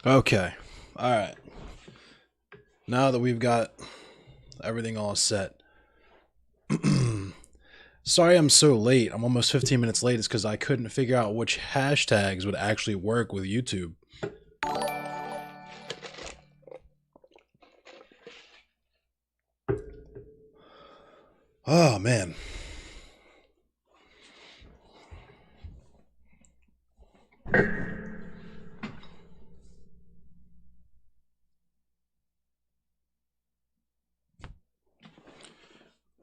Okay. All right. Now that we've got everything all set. Sorry I'm so late. I'm almost 15 minutes late. It's because I couldn't figure out which hashtags would actually work with YouTube. Oh, man.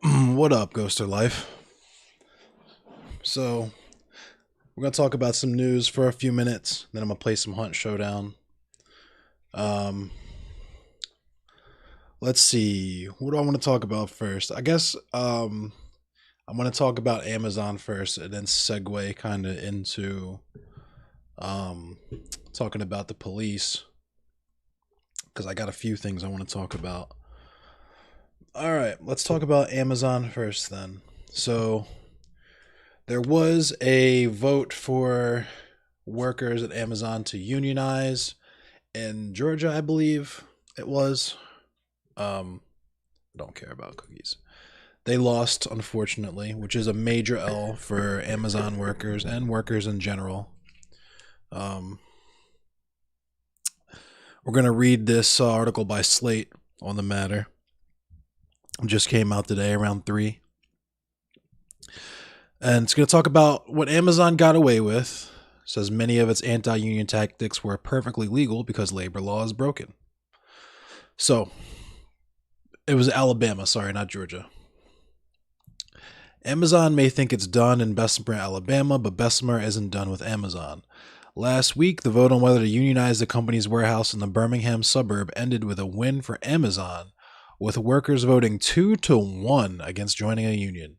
What up, Ghoster Life? So, we're going to talk about some news for a few minutes. Then I'm going to play some Hunt Showdown. Let's see. What do I want to talk about first? I guess I'm going to talk about Amazon first and then segue kind of into talking about the police because I got a few things I want to talk about. All right, let's talk about Amazon first then. So there was a vote for workers at Amazon to unionize in Georgia, I believe it was. I don't care about cookies. They lost, unfortunately, which is a major L for Amazon workers and workers in general. We're going to read this article by Slate on the matter. It just came out today around 3. And it's going to talk about what Amazon got away with. It says many of its anti-union tactics were perfectly legal because labor law is broken. So, it was Alabama, sorry, not Georgia. Amazon may think it's done in Bessemer, Alabama, but Bessemer isn't done with Amazon. Last week, the vote on whether to unionize the company's warehouse in the Birmingham suburb ended with a win for Amazon, with workers voting 2-1 against joining a union.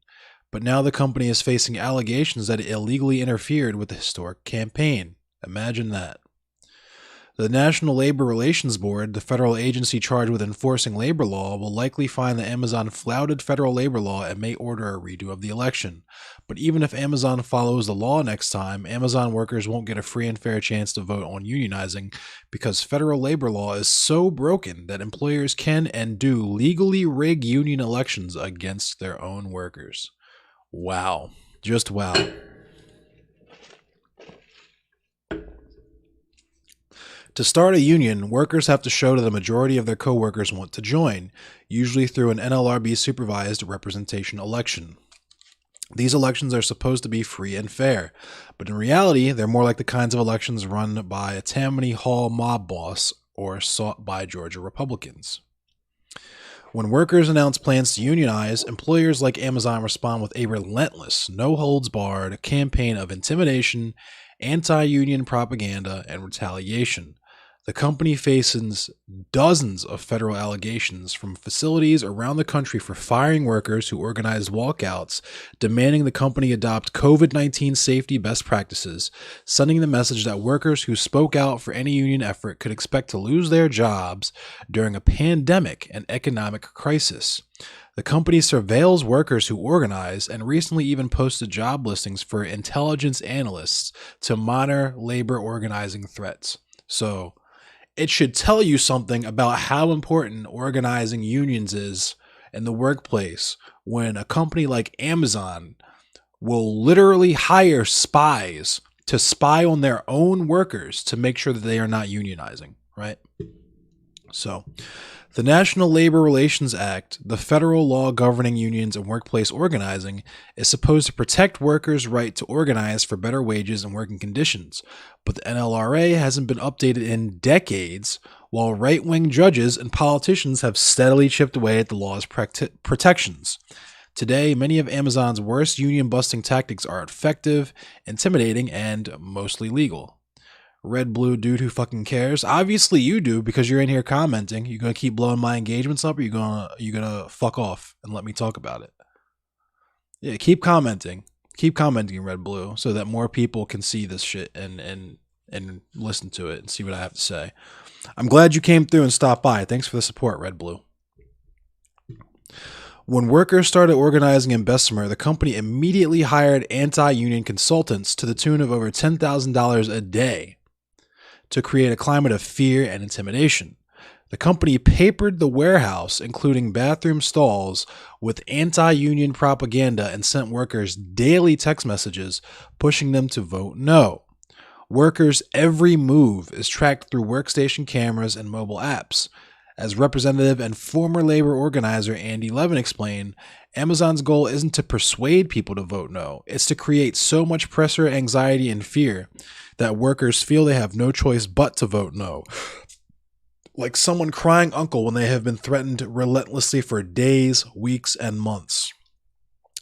But now the company is facing allegations that it illegally interfered with the historic campaign. Imagine that. The National Labor Relations Board, the federal agency charged with enforcing labor law, will likely find that Amazon flouted federal labor law and may order a redo of the election. But even if Amazon follows the law next time, Amazon workers won't get a free and fair chance to vote on unionizing because federal labor law is so broken that employers can and do legally rig union elections against their own workers. Wow. Just wow. To start a union, workers have to show that the majority of their coworkers want to join, usually through an NLRB-supervised representation election. These elections are supposed to be free and fair, but in reality, they're more like the kinds of elections run by a Tammany Hall mob boss or sought by Georgia Republicans. When workers announce plans to unionize, employers like Amazon respond with a relentless, no-holds-barred campaign of intimidation, anti-union propaganda, and retaliation. The company faces dozens of federal allegations from facilities around the country for firing workers who organized walkouts, demanding the company adopt COVID-19 safety best practices, sending the message that workers who spoke out for any union effort could expect to lose their jobs during a pandemic and economic crisis. The company surveils workers who organize and recently even posted job listings for intelligence analysts to monitor labor organizing threats. So, it should tell you something about how important organizing unions is in the workplace when a company like Amazon will literally hire spies to spy on their own workers to make sure that they are not unionizing, right? So, the National Labor Relations Act, the federal law governing unions and workplace organizing, is supposed to protect workers' right to organize for better wages and working conditions, but the NLRA hasn't been updated in decades, while right-wing judges and politicians have steadily chipped away at the law's protections. Today, many of Amazon's worst union-busting tactics are effective, intimidating, and mostly legal. Red blue dude who fucking cares. Obviously you do because you're in here commenting. You gonna keep blowing my engagements up, or you gonna fuck off and let me talk about it? Yeah, keep commenting. Keep commenting, red blue, so that more people can see this shit and listen to it and see what I have to say. I'm glad you came through and stopped by. Thanks for the support, red blue. When workers started organizing in Bessemer, the company immediately hired anti-union consultants to the tune of over $10,000 a day to create a climate of fear and intimidation. The company papered the warehouse, including bathroom stalls, with anti-union propaganda and sent workers daily text messages pushing them to vote no. Workers' every move is tracked through workstation cameras and mobile apps. As representative and former labor organizer Andy Levin explained, Amazon's goal isn't to persuade people to vote no. It's to create so much pressure, anxiety, and fear that workers feel they have no choice but to vote no. Like someone crying uncle when they have been threatened relentlessly for days, weeks, and months.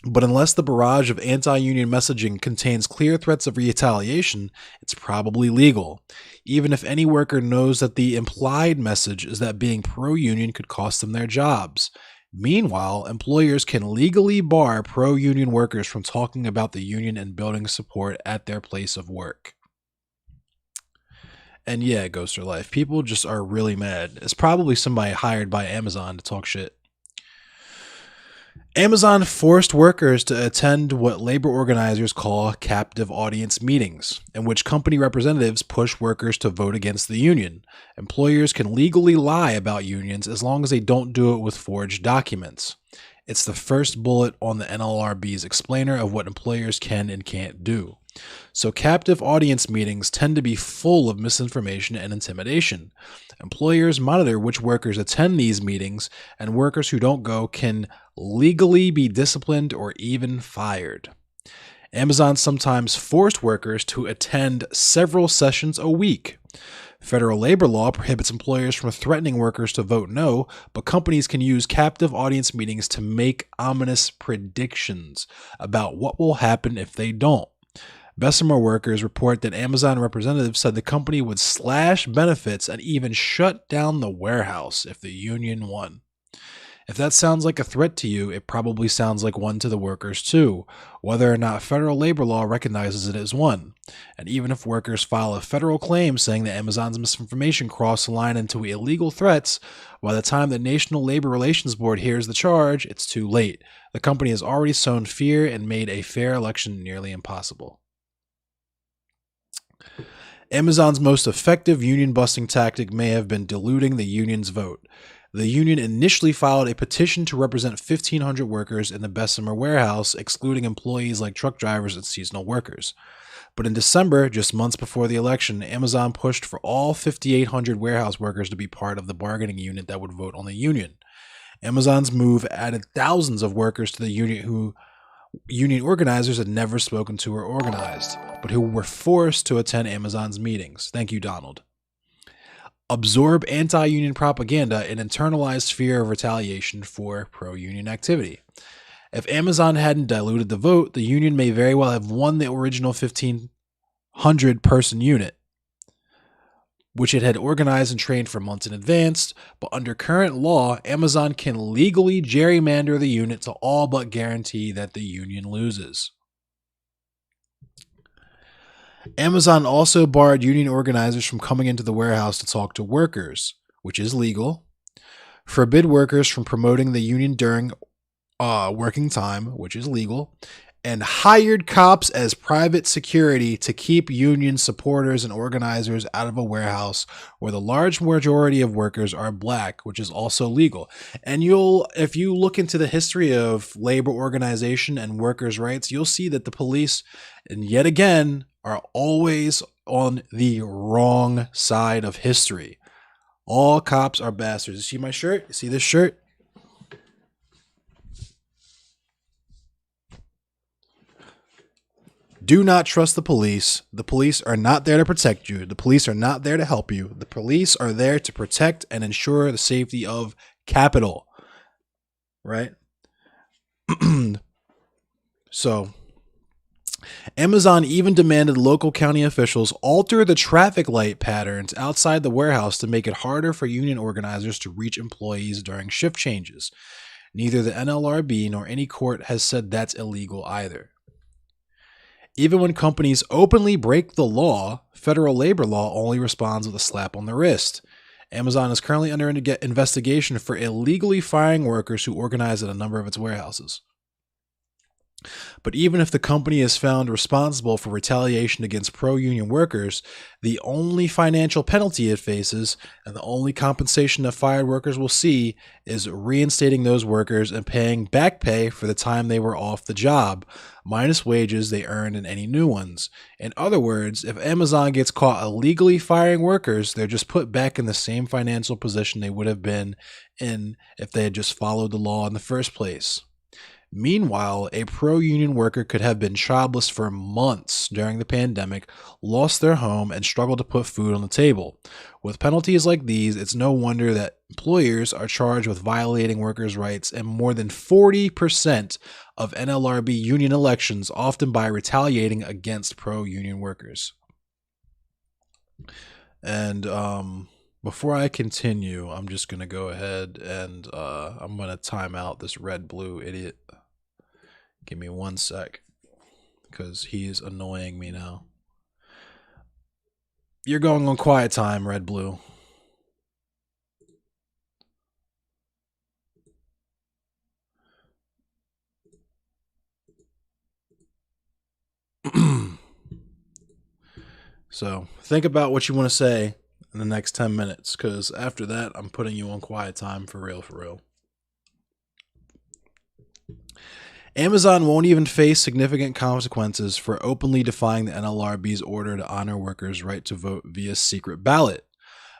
But unless the barrage of anti-union messaging contains clear threats of retaliation, it's probably legal, even if any worker knows that the implied message is that being pro-union could cost them their jobs. Meanwhile, employers can legally bar pro-union workers from talking about the union and building support at their place of work. And yeah, Ghoster Life, people just are really mad. It's probably somebody hired by Amazon to talk shit. Amazon forced workers to attend what labor organizers call captive audience meetings, in which company representatives push workers to vote against the union. Employers can legally lie about unions as long as they don't do it with forged documents. It's the first bullet on the NLRB's explainer of what employers can and can't do. So captive audience meetings tend to be full of misinformation and intimidation. Employers monitor which workers attend these meetings, and workers who don't go can legally be disciplined or even fired. Amazon sometimes forced workers to attend several sessions a week. Federal labor law prohibits employers from threatening workers to vote no, but companies can use captive audience meetings to make ominous predictions about what will happen if they don't. Bessemer workers report that Amazon representatives said the company would slash benefits and even shut down the warehouse if the union won. If that sounds like a threat to you, it probably sounds like one to the workers too, whether or not federal labor law recognizes it as one. And even if workers file a federal claim saying that Amazon's misinformation crossed the line into illegal threats, by the time the National Labor Relations Board hears the charge, it's too late. The company has already sown fear and made a fair election nearly impossible. Amazon's most effective union-busting tactic may have been diluting the union's vote. The union initially filed a petition to represent 1,500 workers in the Bessemer warehouse, excluding employees like truck drivers and seasonal workers. But in December, just months before the election, Amazon pushed for all 5,800 warehouse workers to be part of the bargaining unit that would vote on the union. Amazon's move added thousands of workers to the unit who union organizers had never spoken to or organized, but who were forced to attend Amazon's meetings. Thank you, Donald. Absorb anti-union propaganda and internalized fear of retaliation for pro-union activity. If Amazon hadn't diluted the vote, the union may very well have won the original 1,500-person unit, which it had organized and trained for months in advance, but under current law, Amazon can legally gerrymander the unit to all but guarantee that the union loses. Amazon also barred union organizers from coming into the warehouse to talk to workers, which is legal, forbid workers from promoting the union during working time, which is legal, and hired cops as private security to keep union supporters and organizers out of a warehouse where the large majority of workers are black, which is also legal. And if you look into the history of labor organization and workers' rights, you'll see that the police, and yet again, are always on the wrong side of history. All cops are bastards. You see my shirt? You see this shirt? Do not trust the police. The police are not there to protect you. The police are not there to help you. The police are there to protect and ensure the safety of capital. Right? So, Amazon even demanded local county officials alter the traffic light patterns outside the warehouse to make it harder for union organizers to reach employees during shift changes. Neither the NLRB nor any court has said that's illegal either. Even when companies openly break the law, federal labor law only responds with a slap on the wrist. Amazon is currently under investigation for illegally firing workers who organize at a number of its warehouses. But even if the company is found responsible for retaliation against pro union workers, the only financial penalty it faces and the only compensation that fired workers will see is reinstating those workers and paying back pay for the time they were off the job, minus wages they earned and any new ones. In other words, if Amazon gets caught illegally firing workers, they're just put back in the same financial position they would have been in if they had just followed the law in the first place. Meanwhile, a pro union worker could have been jobless for months during the pandemic, lost their home, and struggled to put food on the table. With penalties like these, it's no wonder that employers are charged with violating workers' rights in more than 40% of NLRB union elections, often by retaliating against pro union workers. And before I continue, I'm just going to go ahead and I'm going to time out this red blue idiot. Give me 1 sec, because he's annoying me now. You're going on quiet time, red blue. So think about what you want to say in the next 10 minutes, because after that, I'm putting you on quiet time for real, for real. Amazon won't even face significant consequences for openly defying the NLRB's order to honor workers' right to vote via secret ballot.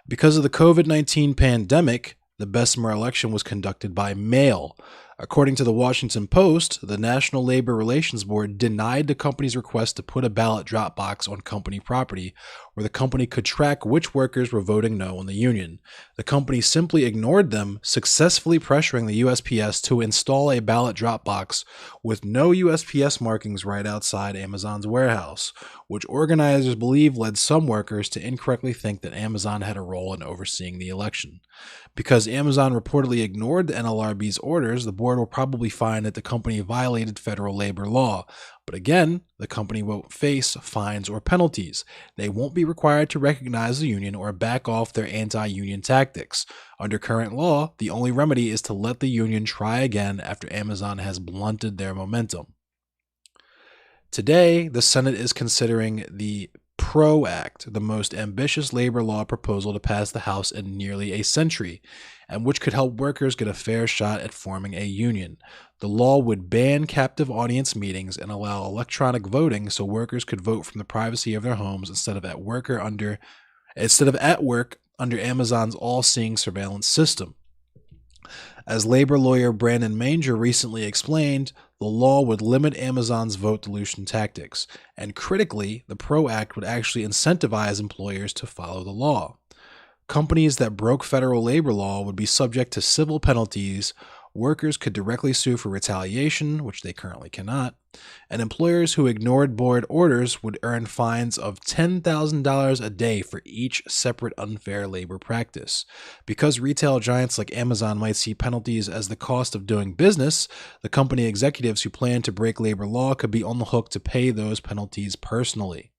Because of the COVID-19 pandemic, the Bessemer election was conducted by mail. According to the Washington Post, the National Labor Relations Board denied the company's request to put a ballot drop box on company property, where the company could track which workers were voting no in the union. The company simply ignored them, successfully pressuring the USPS to install a ballot drop box with no USPS markings right outside Amazon's warehouse, which organizers believe led some workers to incorrectly think that Amazon had a role in overseeing the election. Because Amazon reportedly ignored the NLRB's orders, the board will probably find that the company violated federal labor law. But again, the company won't face fines or penalties. They won't be required to recognize the union or back off their anti-union tactics. Under current law, the only remedy is to let the union try again after Amazon has blunted their momentum. Today, the Senate is considering the PRO Act, the most ambitious labor law proposal to pass the House in nearly a century, and which could help workers get a fair shot at forming a union. The law would ban captive audience meetings and allow electronic voting so workers could vote from the privacy of their homes instead of at work under Amazon's all-seeing surveillance system. As labor lawyer Brandon Manger recently explained, the law would limit Amazon's vote dilution tactics, and critically, the PRO Act would actually incentivize employers to follow the law. Companies that broke federal labor law would be subject to civil penalties, workers could directly sue for retaliation, which they currently cannot, and employers who ignored board orders would earn fines of $10,000 a day for each separate unfair labor practice. Because retail giants like Amazon might see penalties as the cost of doing business, the company executives who plan to break labor law could be on the hook to pay those penalties personally.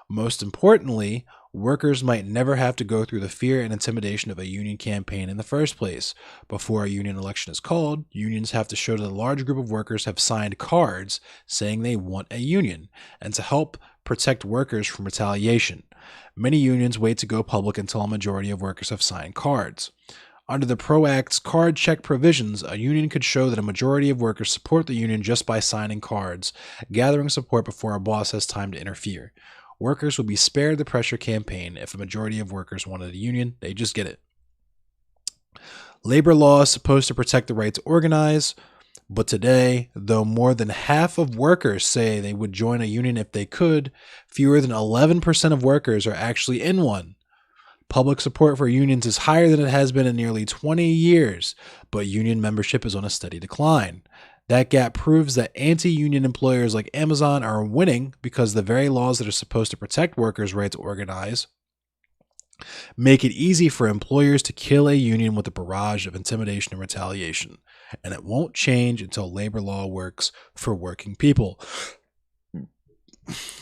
Most importantly, workers might never have to go through the fear and intimidation of a union campaign in the first place. Before a union election is called, unions have to show that a large group of workers have signed cards saying they want a union, and to help protect workers from retaliation. Many unions wait to go public until a majority of workers have signed cards. Under the PRO Act's card check provisions, a union could show that a majority of workers support the union just by signing cards, gathering support before a boss has time to interfere. Workers would be spared the pressure campaign if a majority of workers wanted a union. They just get it. Labor law is supposed to protect the right to organize, but today, though more than half of workers say they would join a union if they could, fewer than 11% of workers are actually in one. Public support for unions is higher than it has been in nearly 20 years, but union membership is on a steady decline. That gap proves that anti-union employers like Amazon are winning because the very laws that are supposed to protect workers' right to organize make it easy for employers to kill a union with a barrage of intimidation and retaliation. And it won't change until labor law works for working people.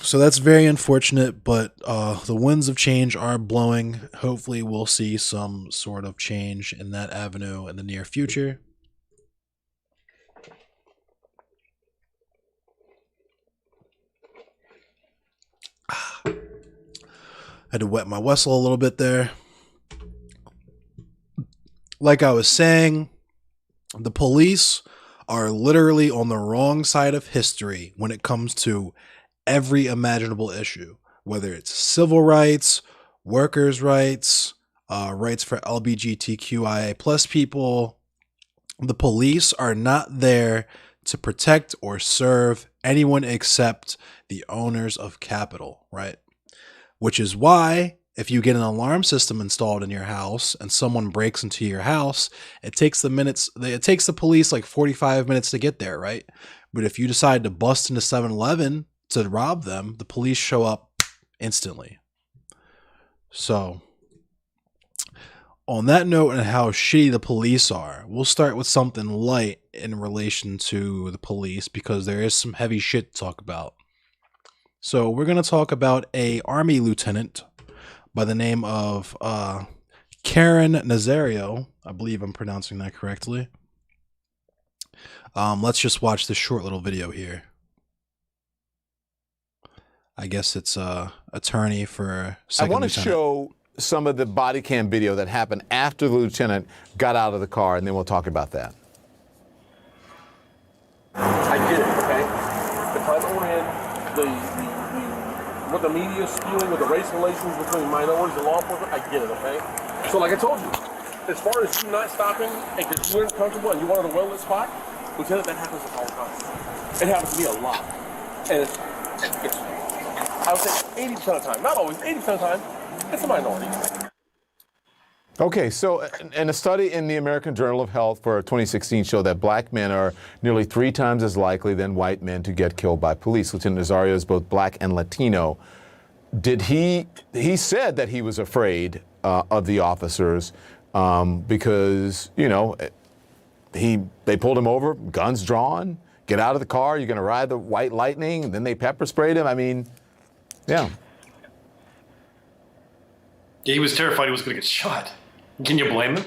So that's very unfortunate, but the winds of change are blowing. Hopefully we'll see some sort of change in that avenue in the near future. Had to wet my whistle a little bit there. Like I was saying, the police are literally on the wrong side of history when it comes to every imaginable issue, whether it's civil rights, workers' rights, rights for LGBTQIA plus people. The police are not there to protect or serve anyone except the owners of capital, right? Which is why if you get an alarm system installed in your house and someone breaks into your house, it takes the police like 45 minutes to get there, right? But if you decide to bust into 7-Eleven to rob them, the police show up instantly. So, on that note and how shitty the police are, we'll start with something light in relation to the police because there is some heavy shit to talk about. So we're going to talk about a Army lieutenant by the name of Karen Nazario. I believe I'm pronouncing that correctly. Let's just watch this short little video here. I guess it's attorney for second lieutenant. I want to show some of the body cam video that happened after the lieutenant got out of the car, and then we'll talk about that. I get it, okay? The climate we're in, what the media is spewing with the race relations between minorities and law enforcement, I get it, okay? So like I told you, as far as you not stopping and because you're uncomfortable and you wanted a well-lit spot, Lieutenant, that happens all the time. It happens to me a lot. And it's I would say 80% of the time, not always, 80% of the time, it's a minority. Okay, so and a study in the American Journal of Health for 2016 showed that black men are nearly 3 times as likely than white men to get killed by police. Lieutenant Nazario is both black and Latino. He said that he was afraid of the officers because, you know, they pulled him over, guns drawn, get out of the car, you're going to ride the white lightning, and then they pepper sprayed him. I mean, yeah. Yeah, he was terrified he was going to get shot. Can you blame him?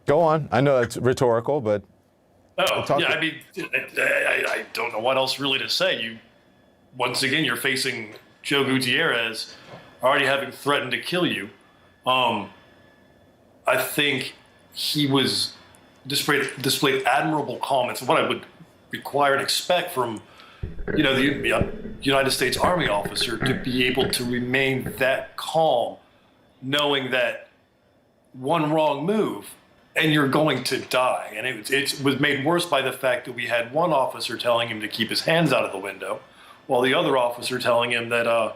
Go on. I know it's rhetorical, but... I mean, I don't know what else really to say. Once again, you're facing Joe Gutierrez already having threatened to kill you. I think he was displayed admirable comments, what I would require and expect from the United States Army officer to be able to remain that calm, knowing that one wrong move and you're going to die. And it was made worse by the fact that we had one officer telling him to keep his hands out of the window, while the other officer telling him that,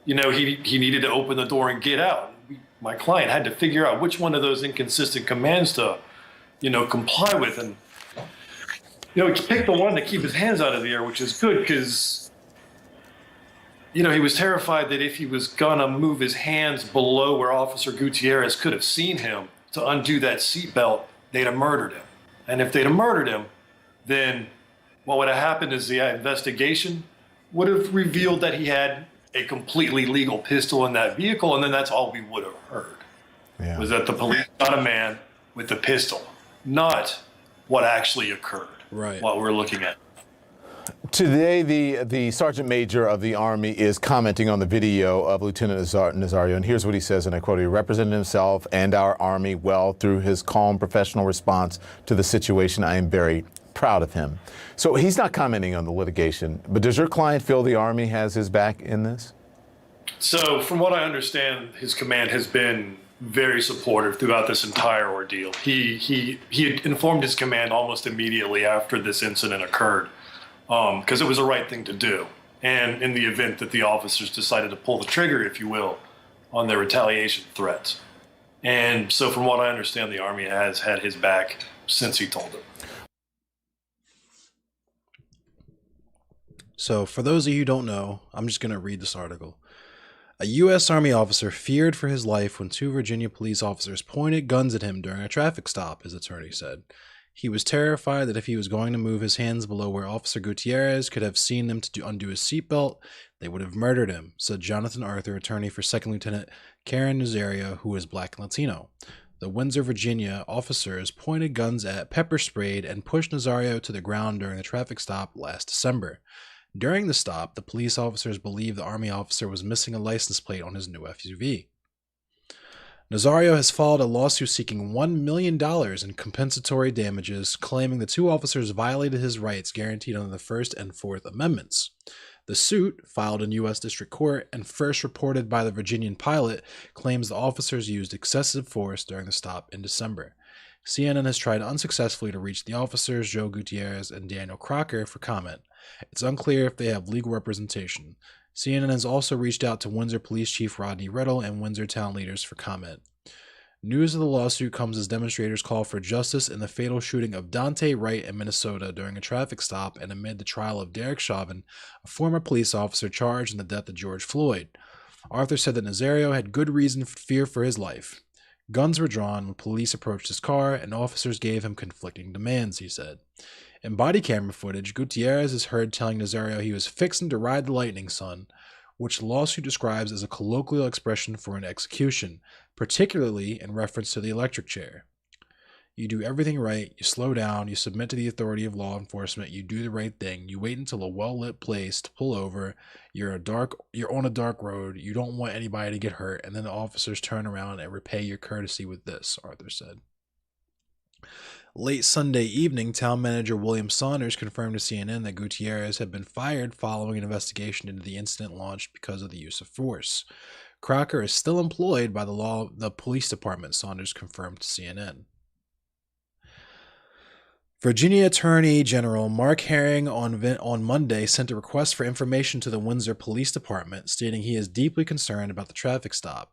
he needed to open the door and get out. My client had to figure out which one of those inconsistent commands to, comply with. And, he picked the one to keep his hands out of the air, which is good because, he was terrified that if he was going to move his hands below where Officer Gutierrez could have seen him to undo that seatbelt, they'd have murdered him. And if they'd have murdered him, then what would have happened is the investigation would have revealed that he had a completely legal pistol in that vehicle, and then that's all we would have heard. Yeah. Was that the police shot a man with a pistol, not what actually occurred. Right. What we're looking at. Today, the Sergeant Major of the Army is commenting on the video of Lieutenant Nazario, and here's what he says, and I quote, "He represented himself and our Army well through his calm professional response to the situation. I am very proud of him." So he's not commenting on the litigation, but does your client feel the Army has his back in this? So from what I understand, his command has been very supportive throughout this entire ordeal. He had informed his command almost immediately after this incident occurred, because it was the right thing to do. And in the event that the officers decided to pull the trigger, if you will, on their retaliation threats. And so from what I understand, the Army has had his back since he told them. So for those of you who don't know, I'm just going to read this article. A U.S. Army officer feared for his life when 2 Virginia police officers pointed guns at him during a traffic stop, his attorney said. He was terrified that if he was going to move his hands below where Officer Gutierrez could have seen them to undo his seatbelt, they would have murdered him, said Jonathan Arthur, attorney for Second Lieutenant Karen Nazario, who is black and Latino. The Windsor, Virginia officers pointed guns at, pepper sprayed, and pushed Nazario to the ground during the traffic stop last December. During the stop, the police officers believe the Army officer was missing a license plate on his new SUV. Nazario has filed a lawsuit seeking $1 million in compensatory damages, claiming the two officers violated his rights guaranteed under the First and Fourth Amendments. The suit, filed in U.S. District Court and first reported by the Virginian Pilot, claims the officers used excessive force during the stop in December. CNN has tried unsuccessfully to reach the officers, Joe Gutierrez and Daniel Crocker, for comment. It's unclear if they have legal representation. CNN has also reached out to Windsor Police Chief Rodney Riddle and Windsor town leaders for comment. News of the lawsuit comes as demonstrators call for justice in the fatal shooting of Dante Wright in Minnesota during a traffic stop and amid the trial of Derek Chauvin, a former police officer charged in the death of George Floyd. Arthur said that Nazario had good reason for fear for his life. Guns were drawn when police approached his car and officers gave him conflicting demands, he said. In body camera footage, Gutierrez is heard telling Nazario he was fixing to ride the lightning, son, which the lawsuit describes as a colloquial expression for an execution, particularly in reference to the electric chair. You do everything right, you slow down, you submit to the authority of law enforcement, you do the right thing, you wait until a well-lit place to pull over, you're on a dark road, you don't want anybody to get hurt, and then the officers turn around and repay your courtesy with this, Arthur said. Late Sunday evening, town manager William Saunders confirmed to CNN that Gutierrez had been fired following an investigation into the incident launched because of the use of force. Crocker is still employed by the police department, Saunders confirmed to CNN. Virginia Attorney General Mark Herring on Monday sent a request for information to the Windsor Police Department, stating he is deeply concerned about the traffic stop.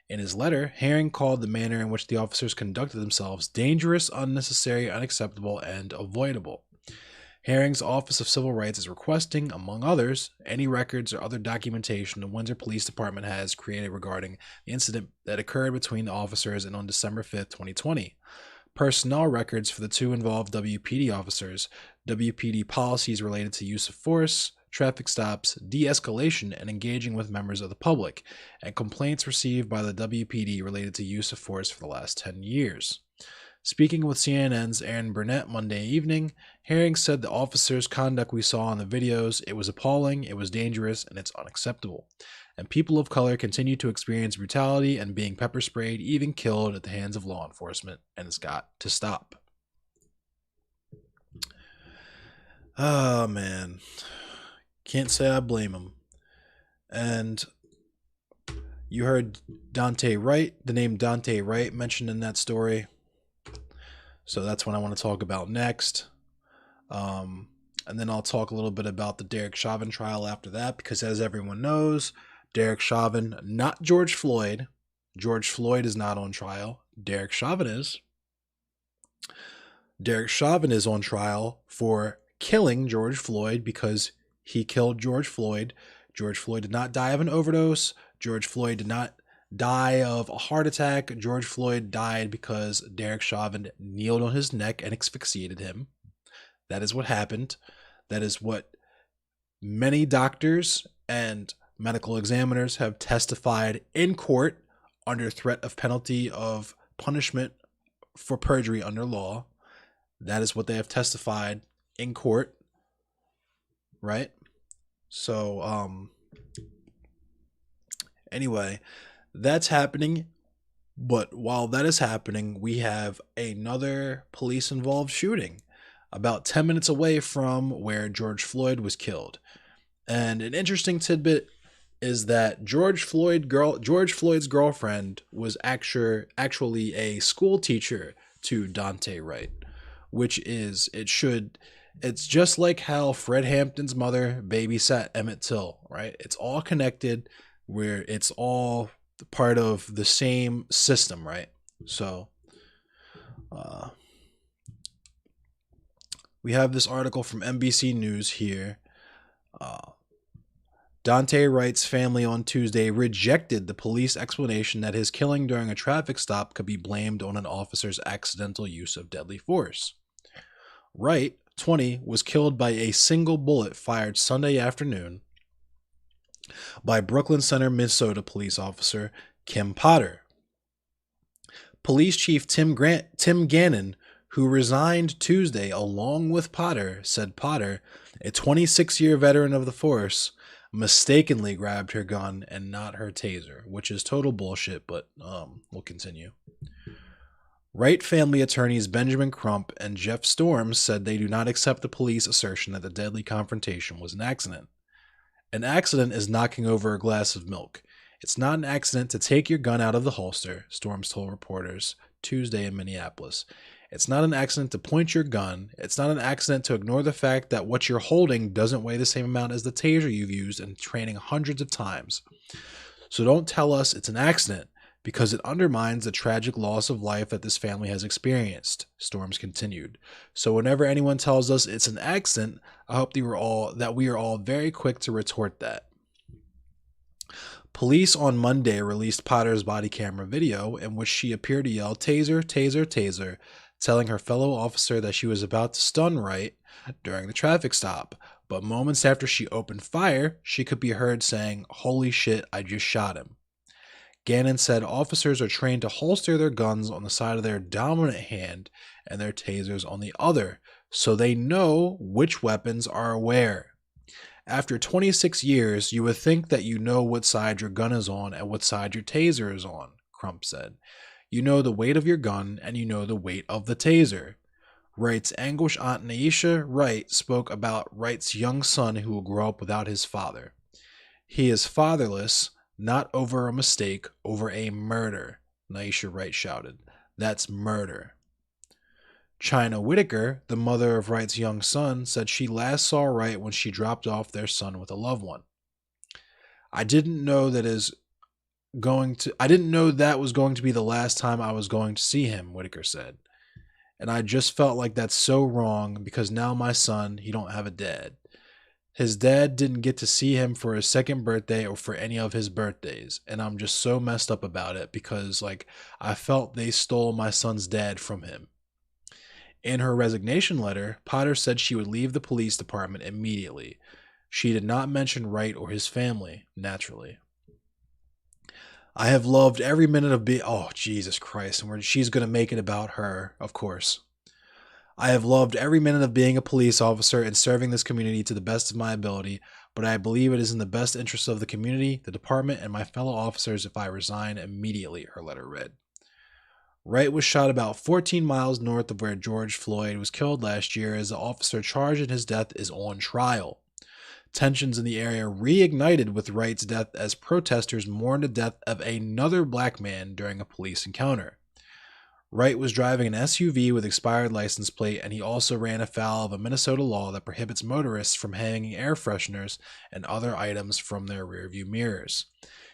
In his letter, Herring called the manner in which the officers conducted themselves dangerous, unnecessary, unacceptable, and avoidable. Herring's Office of Civil Rights is requesting, among others, any records or other documentation the Windsor Police Department has created regarding the incident that occurred between the officers and on December 5, 2020. Personnel records for the two involved WPD officers, WPD policies related to use of force, traffic stops, de-escalation, and engaging with members of the public, and complaints received by the WPD related to use of force for the last 10 years. Speaking with CNN's Aaron Burnett Monday evening, Herring said the officers' conduct we saw in the videos, it was appalling, it was dangerous, and it's unacceptable. And people of color continue to experience brutality and being pepper sprayed, even killed at the hands of law enforcement, and it's got to stop. Oh, man. Can't say I blame him. And you heard Dante Wright, the name Dante Wright mentioned in that story. So that's what I want to talk about next. And then I'll talk a little bit about the Derek Chauvin trial after that, because as everyone knows, Derek Chauvin, not George Floyd. George Floyd is not on trial. Derek Chauvin is. Derek Chauvin is on trial for killing George Floyd because he killed George Floyd. George Floyd did not die of an overdose. George Floyd did not die of a heart attack. George Floyd died because Derek Chauvin kneeled on his neck and asphyxiated him. That is what happened. That is what many doctors and medical examiners have testified in court under threat of penalty of punishment for perjury under law. That is what they have testified in court, right? So, anyway, that's happening. But while that is happening, we have another police-involved shooting about 10 minutes away from where George Floyd was killed. And an interesting tidbit is that George Floyd's girlfriend was actually a school teacher to Dante Wright, which is, it's just like how Fred Hampton's mother babysat Emmett Till, right? It's all connected, where it's all part of the same system, right? So, we have this article from NBC News here. Dante Wright's family on Tuesday rejected the police explanation that his killing during a traffic stop could be blamed on an officer's accidental use of deadly force. Wright, 20, was killed by a single bullet fired Sunday afternoon by Brooklyn Center, Minnesota police officer Kim Potter. Police Chief Tim Gannon, who resigned Tuesday along with Potter, said Potter, a 26-year veteran of the force, mistakenly grabbed her gun and not her taser, which is total bullshit, but we'll continue. Wright family attorneys Benjamin Crump and Jeff Storms said they do not accept the police assertion that the deadly confrontation was an accident. An accident is knocking over a glass of milk. It's not an accident to take your gun out of the holster, Storms told reporters Tuesday in Minneapolis. It's not an accident to point your gun. It's not an accident to ignore the fact that what you're holding doesn't weigh the same amount as the taser you've used in training hundreds of times. So don't tell us it's an accident, because it undermines the tragic loss of life that this family has experienced, Storms continued. So whenever anyone tells us it's an accident, I hope that we are all very quick to retort that. Police on Monday released Potter's body camera video in which she appeared to yell, "Taser, taser, taser," telling her fellow officer that she was about to stun Wright during the traffic stop. But moments after she opened fire, she could be heard saying, "Holy shit, I just shot him." Gannon said officers are trained to holster their guns on the side of their dominant hand and their tasers on the other, so they know which weapons are where. After 26 years, you would think that you know what side your gun is on and what side your taser is on, Crump said. You know the weight of your gun and you know the weight of the taser. Wright's anguished aunt Naisha Wright spoke about Wright's young son who will grow up without his father. He is fatherless, not over a mistake, over a murder, Naisha Wright shouted. That's murder. China Whitaker, the mother of Wright's young son, said she last saw Wright when she dropped off their son with a loved one. I didn't know that was going to be the last time I was going to see him, Whitaker said. And I just felt like that's so wrong because now my son, he don't have a dad. His dad didn't get to see him for his second birthday or for any of his birthdays. And I'm just so messed up about it because I felt they stole my son's dad from him. In her resignation letter, Potter said she would leave the police department immediately. She did not mention Wright or his family, naturally. I have loved every minute of oh, Jesus Christ. And she's going to make it about her, of course. I have loved every minute of being a police officer and serving this community to the best of my ability, but I believe it is in the best interest of the community, the department, and my fellow officers if I resign immediately, her letter read. Wright was shot about 14 miles north of where George Floyd was killed last year as the officer charged in his death is on trial. Tensions in the area reignited with Wright's death as protesters mourned the death of another black man during a police encounter. Wright was driving an SUV with expired license plate, and he also ran afoul of a Minnesota law that prohibits motorists from hanging air fresheners and other items from their rearview mirrors.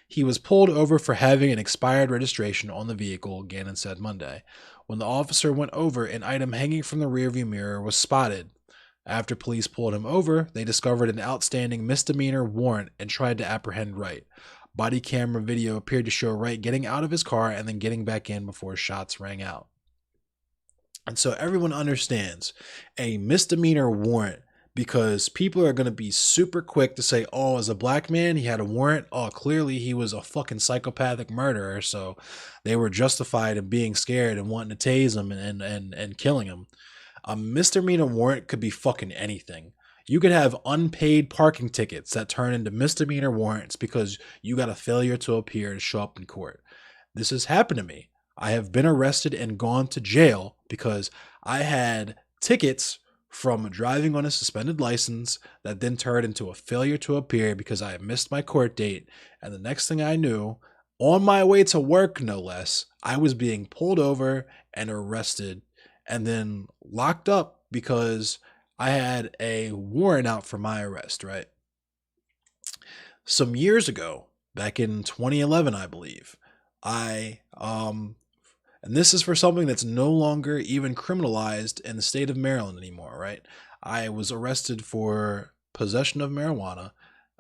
He was pulled over for having an expired registration on the vehicle, Gannon said Monday. When the officer went over, an item hanging from the rearview mirror was spotted. After police pulled him over, they discovered an outstanding misdemeanor warrant and tried to apprehend Wright. Body camera video appeared to show Wright getting out of his car and then getting back in before shots rang out. And so everyone understands a misdemeanor warrant because people are going to be super quick to say, oh, as a black man, he had a warrant. Oh, clearly he was a fucking psychopathic murderer. So they were justified in being scared and wanting to tase him and killing him. A misdemeanor warrant could be fucking anything. You could have unpaid parking tickets that turn into misdemeanor warrants because you got a failure to appear to show up in court. This has happened to me. I have been arrested and gone to jail because I had tickets from driving on a suspended license that then turned into a failure to appear because I missed my court date. And the next thing I knew, on my way to work, no less, I was being pulled over and arrested and then locked up because I had a warrant out for my arrest, right? Some years ago, back in 2011, I believe, and this is for something that's no longer even criminalized in the state of Maryland anymore, right? I was arrested for possession of marijuana,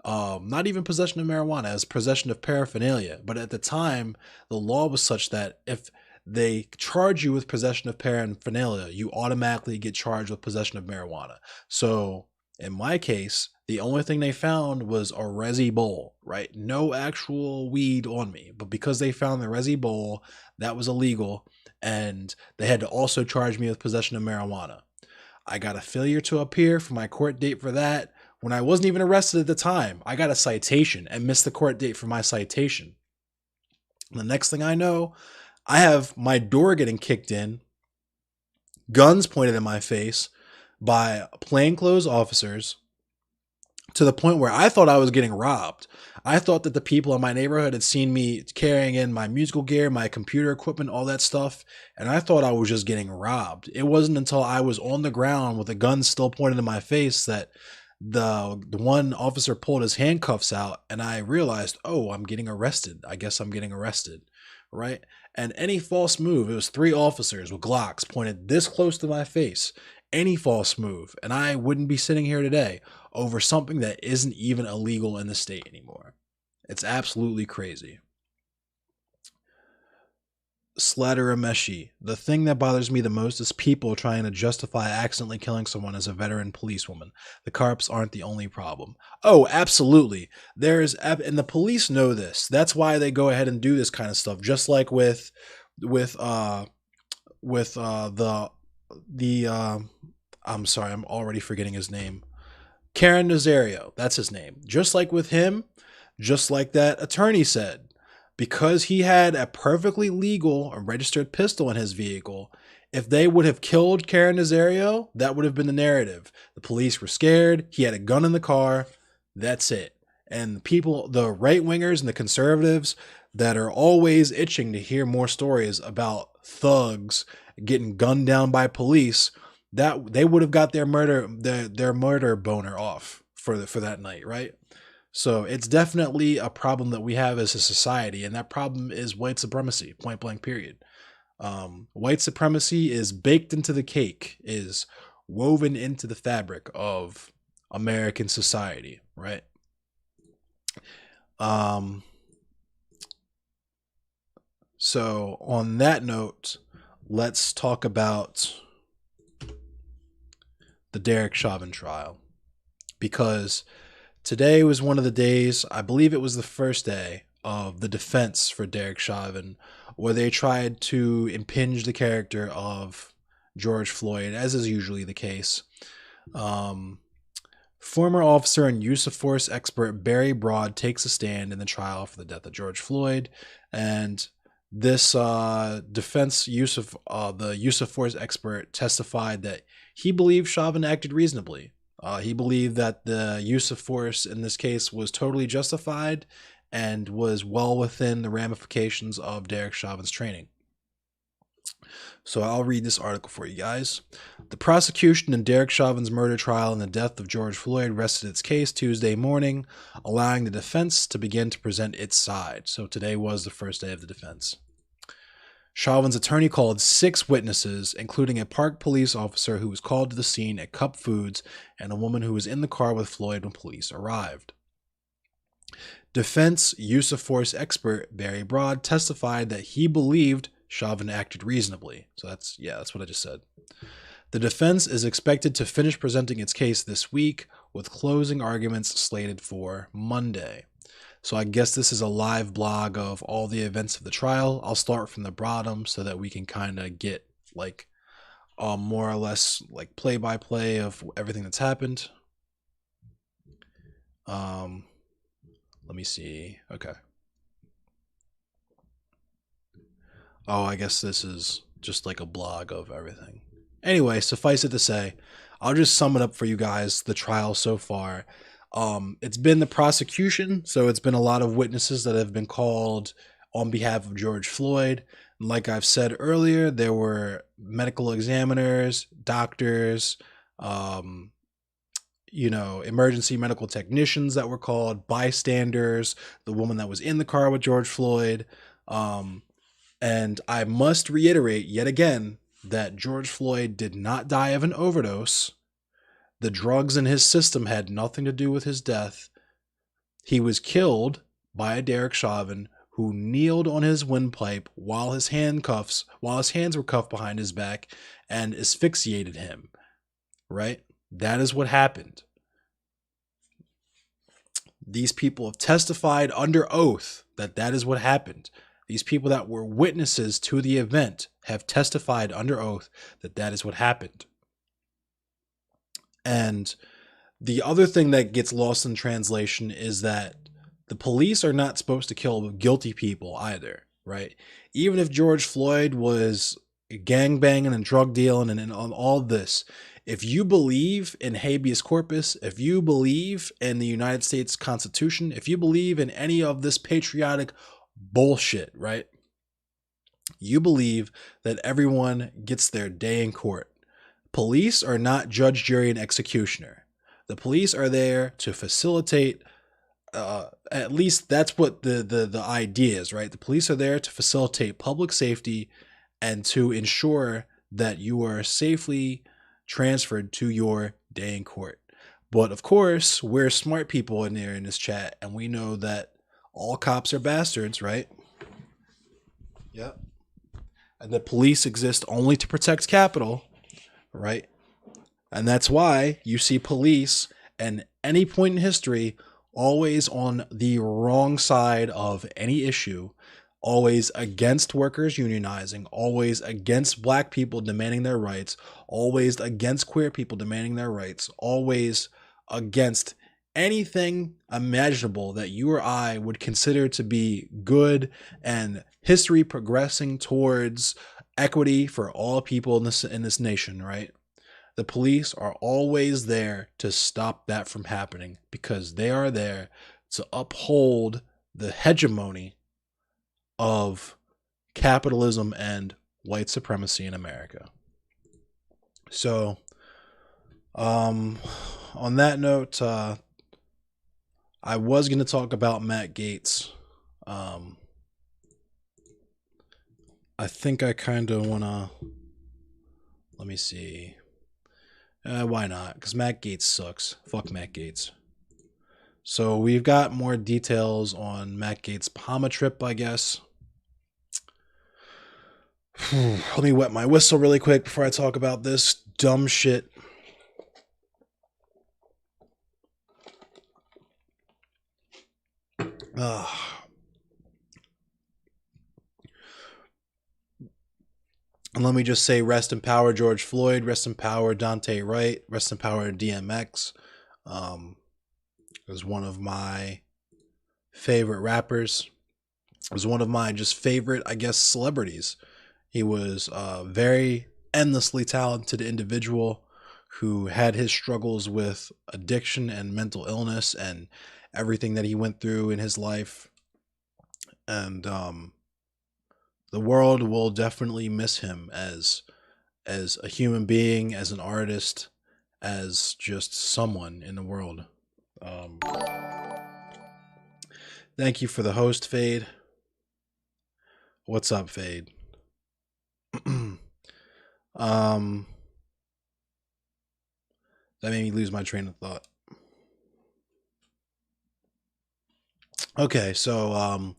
not even possession of marijuana, as possession of paraphernalia. But at the time, the law was such that if they charge you with possession of paraphernalia, you automatically get charged with possession of marijuana. So in my case, the only thing they found was a Resi bowl, right? No actual weed on me. But because they found the Resi bowl, that was illegal. and they had to also charge me with possession of marijuana. I got a failure to appear for my court date for that when I wasn't even arrested at the time. I got a citation and missed the court date for my citation. And the next thing I know, I have my door getting kicked in, guns pointed in my face by plainclothes officers, to the point where I thought I was getting robbed. I thought that the people in my neighborhood had seen me carrying in my musical gear, my computer equipment, all that stuff, and I thought I was just getting robbed. It wasn't until I was on the ground with a gun still pointed in my face that the one officer pulled his handcuffs out, and I realized, oh, I'm getting arrested. I guess I'm getting arrested, right? And any false move, it was 3 officers with Glocks pointed this close to my face. Any false move, and I wouldn't be sitting here today over something that isn't even illegal in the state anymore. It's absolutely crazy. Slatterameshi. The thing that bothers me the most is people trying to justify accidentally killing someone as a veteran policewoman. The cops aren't the only problem. Oh, absolutely. And the police know this. That's why they go ahead and do this kind of stuff. Just like with I'm sorry, I'm already forgetting his name. Karen Nazario, that's his name. Just like with him, just like that attorney said, because he had a perfectly legal or registered pistol in his vehicle, if they would have killed Karen Nazario, that would have been the narrative. The police were scared. He had a gun in the car. That's it. And the people, the right-wingers and the conservatives that are always itching to hear more stories about thugs getting gunned down by police, that they would have got their murder boner off for that night, right? So it's definitely a problem that we have as a society, and that problem is white supremacy, point blank period. White supremacy is baked into the cake, is woven into the fabric of American society, right? So on that note, let's talk about the Derek Chauvin trial, because today was one of the days, I believe it was the first day of the defense for Derek Chauvin, where they tried to impinge the character of George Floyd, as is usually the case. Former officer and use of force expert Barry Broad takes a stand in the trial for the death of George Floyd, and this defense the use of force expert testified that he believed Chauvin acted reasonably. He believed that the use of force in this case was totally justified and was well within the ramifications of Derek Chauvin's training. So I'll read this article for you guys. The prosecution in Derek Chauvin's murder trial and the death of George Floyd rested its case Tuesday morning, allowing the defense to begin to present its side. So today was the first day of the defense. Chauvin's attorney called 6 witnesses, including a park police officer who was called to the scene at Cup Foods and a woman who was in the car with Floyd when police arrived. Defense use of force expert Barry Broad testified that he believed Chauvin acted reasonably. So that's what I just said. The defense is expected to finish presenting its case this week, with closing arguments slated for Monday. So I guess this is a live blog of all the events of the trial. I'll start from the bottom so that we can kind of get like more or less like play-by-play of everything that's happened. Let me see. Okay. Oh, I guess this is just like a blog of everything. Anyway, suffice it to say, I'll just sum it up for you guys, the trial so far. It's been the prosecution, so it's been a lot of witnesses that have been called on behalf of George Floyd. And like I've said earlier, there were medical examiners, doctors, emergency medical technicians that were called, bystanders, the woman that was in the car with George Floyd. And I must reiterate yet again that George Floyd did not die of an overdose. The drugs in his system had nothing to do with his death. He was killed by a Derek Chauvin who kneeled on his windpipe while his hands were cuffed behind his back and asphyxiated him. Right? That is what happened. These people have testified under oath that is what happened. These people that were witnesses to the event have testified under oath that that is what happened. And the other thing that gets lost in translation is that the police are not supposed to kill guilty people either, right? Even if George Floyd was gangbanging and drug dealing and all this, if you believe in habeas corpus, if you believe in the United States Constitution, if you believe in any of this patriotic bullshit, right? You believe that everyone gets their day in court. Police are not judge, jury, and executioner. The police are there to facilitate, at least that's what the idea is, right? The police are there to facilitate public safety and to ensure that you are safely transferred to your day in court. But of course, we're smart people in there in this chat, and we know that all cops are bastards, right? Yep. And the police exist only to protect capital, right? And that's why you see police at any point in history always on the wrong side of any issue, always against workers unionizing, always against black people demanding their rights, always against queer people demanding their rights, always against anything imaginable that you or I would consider to be good and history progressing towards equity for all people in this nation, right? The police are always there to stop that from happening because they are there to uphold the hegemony of capitalism and white supremacy in America. So, on that note, I was going to talk about Matt Gaetz. I think I kind of want to, let me see. Why not? Because Matt Gaetz sucks. Fuck Matt Gaetz. So we've got more details on Matt Gaetz' Bahama trip, I guess. Let me wet my whistle really quick before I talk about this dumb shit. And let me just say, rest in power, George Floyd. Rest in power, Dante Wright. Rest in power, DMX. Was one of my favorite rappers. Was one of my just favorite, I guess, celebrities. He was a very endlessly talented individual who had his struggles with addiction and mental illness and everything that he went through in his life. And the world will definitely miss him as a human being, as an artist, as just someone in the world. Thank you for the host, Fade. What's up, Fade? That made me lose my train of thought. Okay, so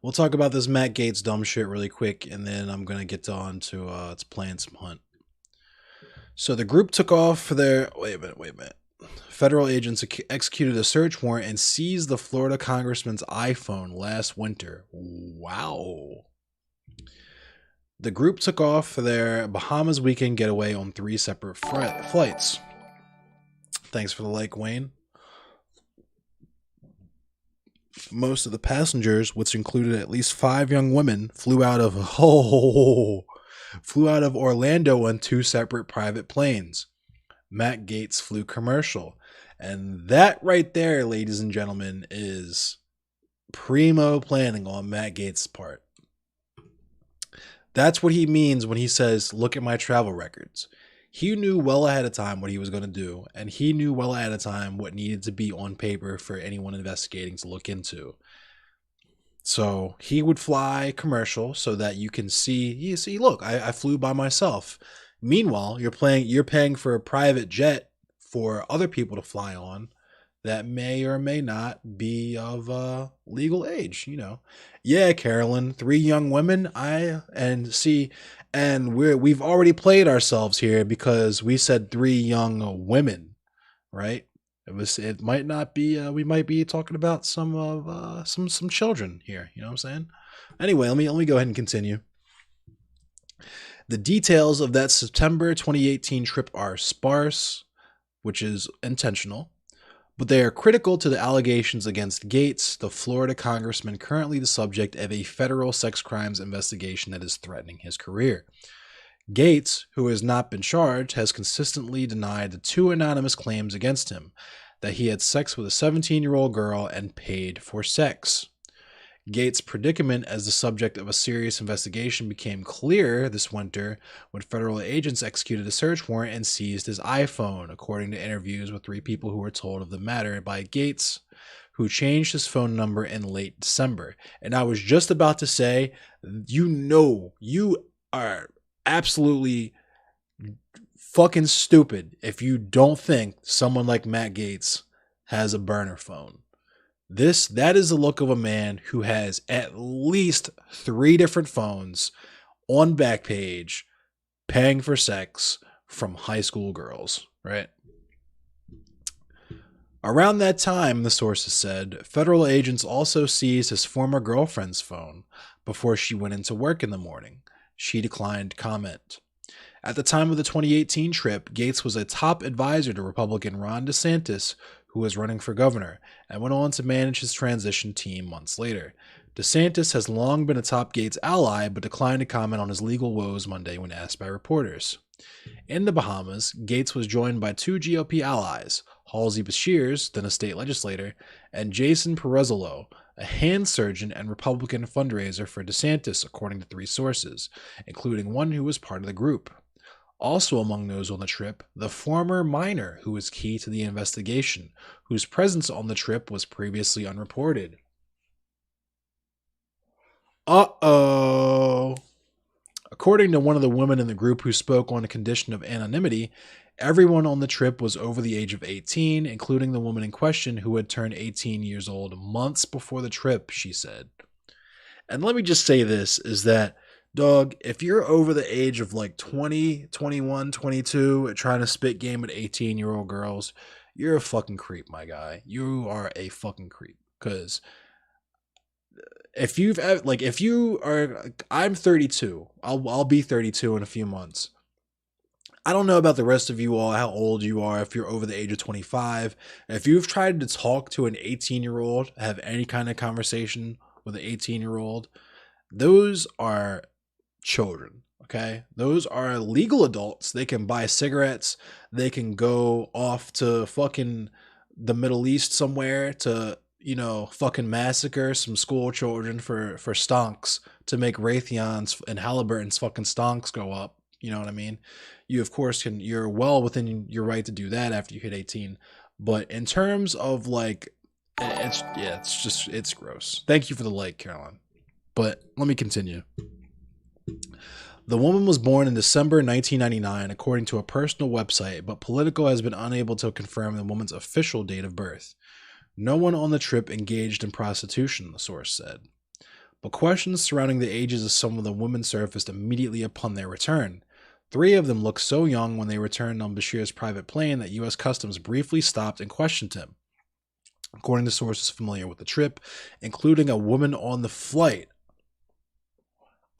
we'll talk about this Matt Gaetz dumb shit really quick, and then I'm gonna get on to playing some Hunt. So the group took off for their wait a minute. Federal agents executed a search warrant and seized the Florida congressman's iPhone last winter. Wow. The group took off for their Bahamas weekend getaway on 3 separate flights. Thanks for the like, Wayne. Most of the passengers, which included at least 5 young women, flew out of Orlando on 2 separate private planes. Matt Gaetz flew commercial. And that right there, ladies and gentlemen, is primo planning on Matt Gaetz' part. That's what he means when he says, look at my travel records. He knew well ahead of time what he was going to do, and he knew well ahead of time what needed to be on paper for anyone investigating to look into. So he would fly commercial so that you can see, look, I flew by myself. Meanwhile, you're paying for a private jet for other people to fly on that may or may not be of legal age, you know. Yeah, Carolyn, 3 young women. We've already played ourselves here because we said 3 young women, right? It might not be. We might be talking about some children here. You know what I'm saying? Anyway, let me go ahead and continue. The details of that September 2018 trip are sparse, which is intentional, but they are critical to the allegations against Gaetz, the Florida congressman currently the subject of a federal sex crimes investigation that is threatening his career. Gaetz, who has not been charged, has consistently denied the two anonymous claims against him, that he had sex with a 17-year-old girl and paid for sex. Gaetz' predicament as the subject of a serious investigation became clear this winter when federal agents executed a search warrant and seized his iPhone, according to interviews with 3 people who were told of the matter by Gaetz, who changed his phone number in late December. And I was just about to say, you are absolutely fucking stupid if you don't think someone like Matt Gaetz has a burner phone. That is the look of a man who has at least 3 different phones on Backpage paying for sex from high school girls, right? Around that time, the sources said, federal agents also seized his former girlfriend's phone before she went into work in the morning. She declined comment. At the time of the 2018 trip, Gaetz was a top advisor to Republican Ron DeSantis, who was running for governor, and went on to manage his transition team months later. DeSantis has long been a top Gaetz ally, but declined to comment on his legal woes Monday when asked by reporters. In the Bahamas, Gaetz was joined by 2 GOP allies, Halsey Beshears, then a state legislator, and Jason Perezolo, a hand surgeon and Republican fundraiser for DeSantis, according to 3 sources, including one who was part of the group. Also among those on the trip, the former miner who was key to the investigation, whose presence on the trip was previously unreported. Uh-oh. According to one of the women in the group who spoke on a condition of anonymity, everyone on the trip was over the age of 18, including the woman in question who had turned 18 years old months before the trip, she said. And let me just say this, is that dog, if you're over the age of like 20, 21, 22, trying to spit game at 18-year-old girls, you're a fucking creep, my guy. You are a fucking creep. Because if you are, I'm 32. I'll be 32 in a few months. I don't know about the rest of you all, how old you are, if you're over the age of 25. If you've tried to talk to an 18-year-old, have any kind of conversation with an 18-year-old, those are children, okay? Those are legal adults. They can buy cigarettes. They can go off to fucking the Middle East somewhere to, fucking massacre some school children for stonks to make Raytheon's and Halliburton's fucking stonks go up. You know what I mean? You, of course, you're well within your right to do that after you hit 18. But in terms of it's gross. Thank you for the like, Caroline. But let me continue. The woman was born in December 1999, according to a personal website, but Politico has been unable to confirm the woman's official date of birth. No one on the trip engaged in prostitution, the source said. But questions surrounding the ages of some of the women surfaced immediately upon their return. 3 of them looked so young when they returned on Bashir's private plane that U.S. Customs briefly stopped and questioned him, according to sources familiar with the trip, including a woman on the flight.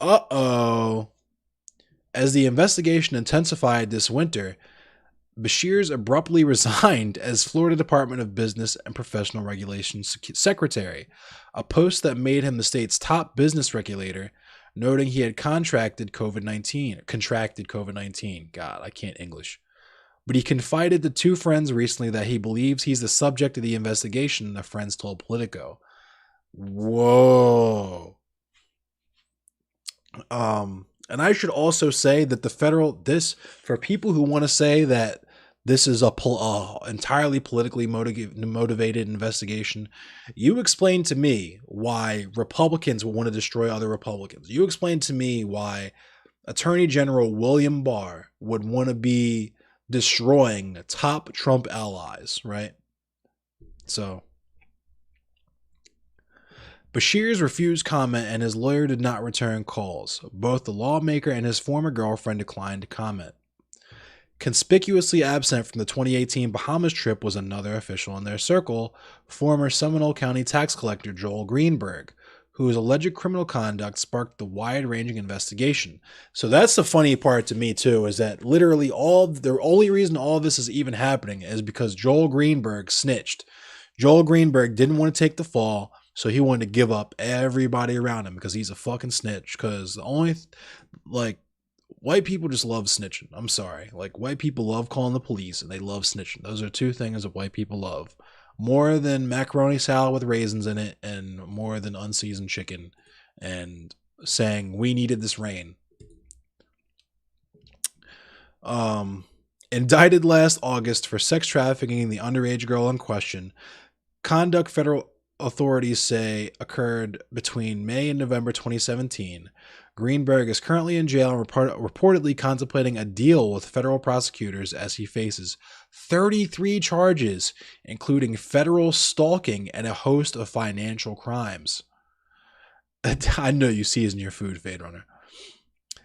Uh-oh. As the investigation intensified this winter, Beshears abruptly resigned as Florida Department of Business and Professional Regulations Secretary, a post that made him the state's top business regulator, noting he had contracted COVID-19. God, I can't English. But he confided to 2 friends recently that he believes he's the subject of the investigation, the friends told Politico. Whoa. And I should also say that for people who want to say that this is a entirely politically motivated investigation, you explain to me why Republicans will want to destroy other Republicans. You explain to me why Attorney General William Barr would want to be destroying top Trump allies, right? So Beshears refused comment and his lawyer did not return calls. Both the lawmaker and his former girlfriend declined to comment. Conspicuously absent from the 2018 Bahamas trip was another official in their circle, former Seminole County tax collector Joel Greenberg, whose alleged criminal conduct sparked the wide-ranging investigation. So that's the funny part to me too, is that literally the only reason all of this is even happening is because Joel Greenberg snitched. Joel Greenberg didn't want to take the fall, so he wanted to give up everybody around him because he's a fucking snitch. Because white people just love snitching. I'm sorry. Like, white people love calling the police and they love snitching. Those are two things that white people love. More than macaroni salad with raisins in it, and more than unseasoned chicken and saying, we needed this rain. Indicted last August for sex trafficking the underage girl in question. Conduct federal authorities say occurred between May and November 2017. Greenberg is currently in jail and reportedly contemplating a deal with federal prosecutors as he faces 33 charges, including federal stalking and a host of financial crimes. I know you see is in your food, Fade Runner.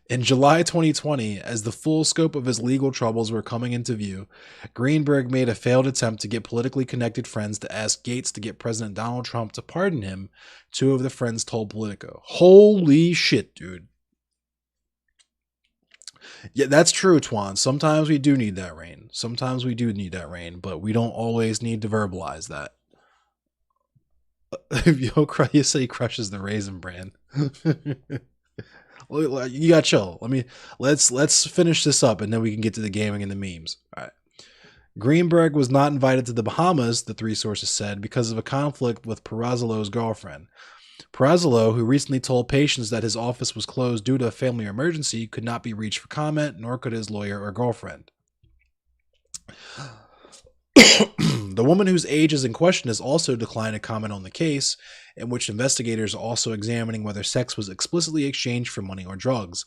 In July 2020, as the full scope of his legal troubles were coming into view, Greenberg made a failed attempt to get politically connected friends to ask Gaetz to get President Donald Trump to pardon him, two of the friends told Politico. Holy shit, dude. Yeah, that's true, Twan. Sometimes we do need that rain. Sometimes we do need that rain, but we don't always need to verbalize that. You say he crushes the Raisin Bran. You got chill. Let's finish this up and then we can get to the gaming and the memes. All right. Greenberg was not invited to the Bahamas, the three sources said, because of a conflict with Perazzolo's girlfriend. Perazzolo, who recently told patients that his office was closed due to a family emergency, could not be reached for comment, nor could his lawyer or girlfriend. The woman whose age is in question has also declined to comment on the case, in which investigators are also examining whether sex was explicitly exchanged for money or drugs.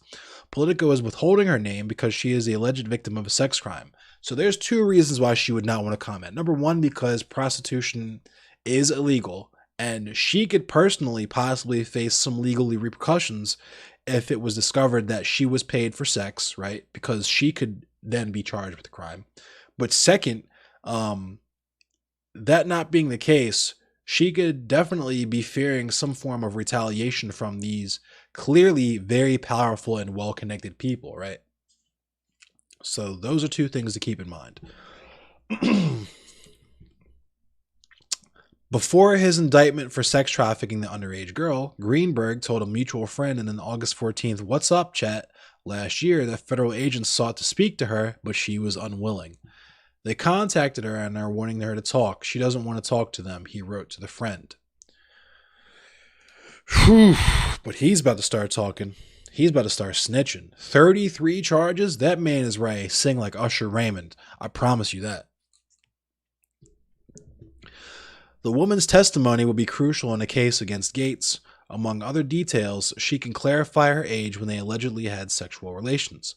Politico is withholding her name because she is the alleged victim of a sex crime. So there's two reasons why she would not want to comment. Number one, because prostitution is illegal, and she could personally possibly face some legal repercussions if it was discovered that she was paid for sex, right? Because she could then be charged with a crime. But second, that not being the case, she could definitely be fearing some form of retaliation from these clearly very powerful and well-connected people, right? So those are two things to keep in mind. Before his indictment for sex trafficking the underage girl, Greenberg told a mutual friend in an August 14th "What's Up" chat last year that federal agents sought to speak to her, but she was unwilling. They contacted her and are wanting her to talk. She doesn't want to talk to them, he wrote to the friend. Whew. But he's about to start talking. He's about to start snitching. 33 charges? That man is ready to sing like Usher Raymond. I promise you that. The woman's testimony will be crucial in a case against Gaetz. Among other details, she can clarify her age when they allegedly had sexual relations.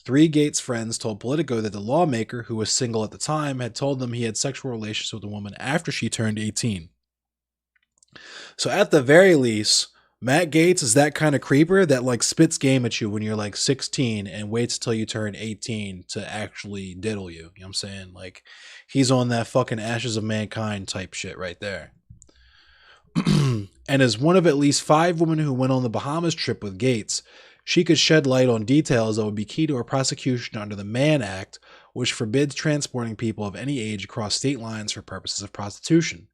3 Gaetz friends told Politico that the lawmaker, who was single at the time, had told them he had sexual relations with the woman after she turned 18. So at the very least, Matt Gaetz is that kind of creeper that like spits game at you when you're like 16 and waits till you turn 18 to actually diddle you. You know what I'm saying? Like, he's on that fucking Ashes of Mankind type shit right there. And as one of at least 5 women who went on the Bahamas trip with Gaetz, she could shed light on details that would be key to her prosecution under the Mann Act, which forbids transporting people of any age across state lines for purposes of prostitution.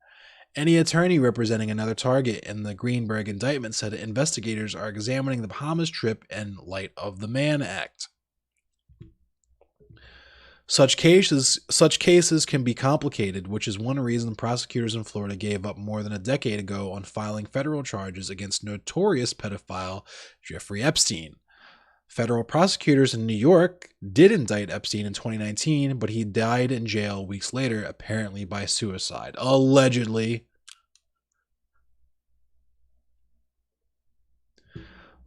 Any attorney representing another target in the Greenberg indictment said that investigators are examining the Bahamas trip in light of the Mann Act. Such cases can be complicated, which is one reason prosecutors in Florida gave up more than a decade ago on filing federal charges against notorious pedophile Jeffrey Epstein. Federal prosecutors in New York did indict Epstein in 2019, but he died in jail weeks later, apparently by suicide. Allegedly.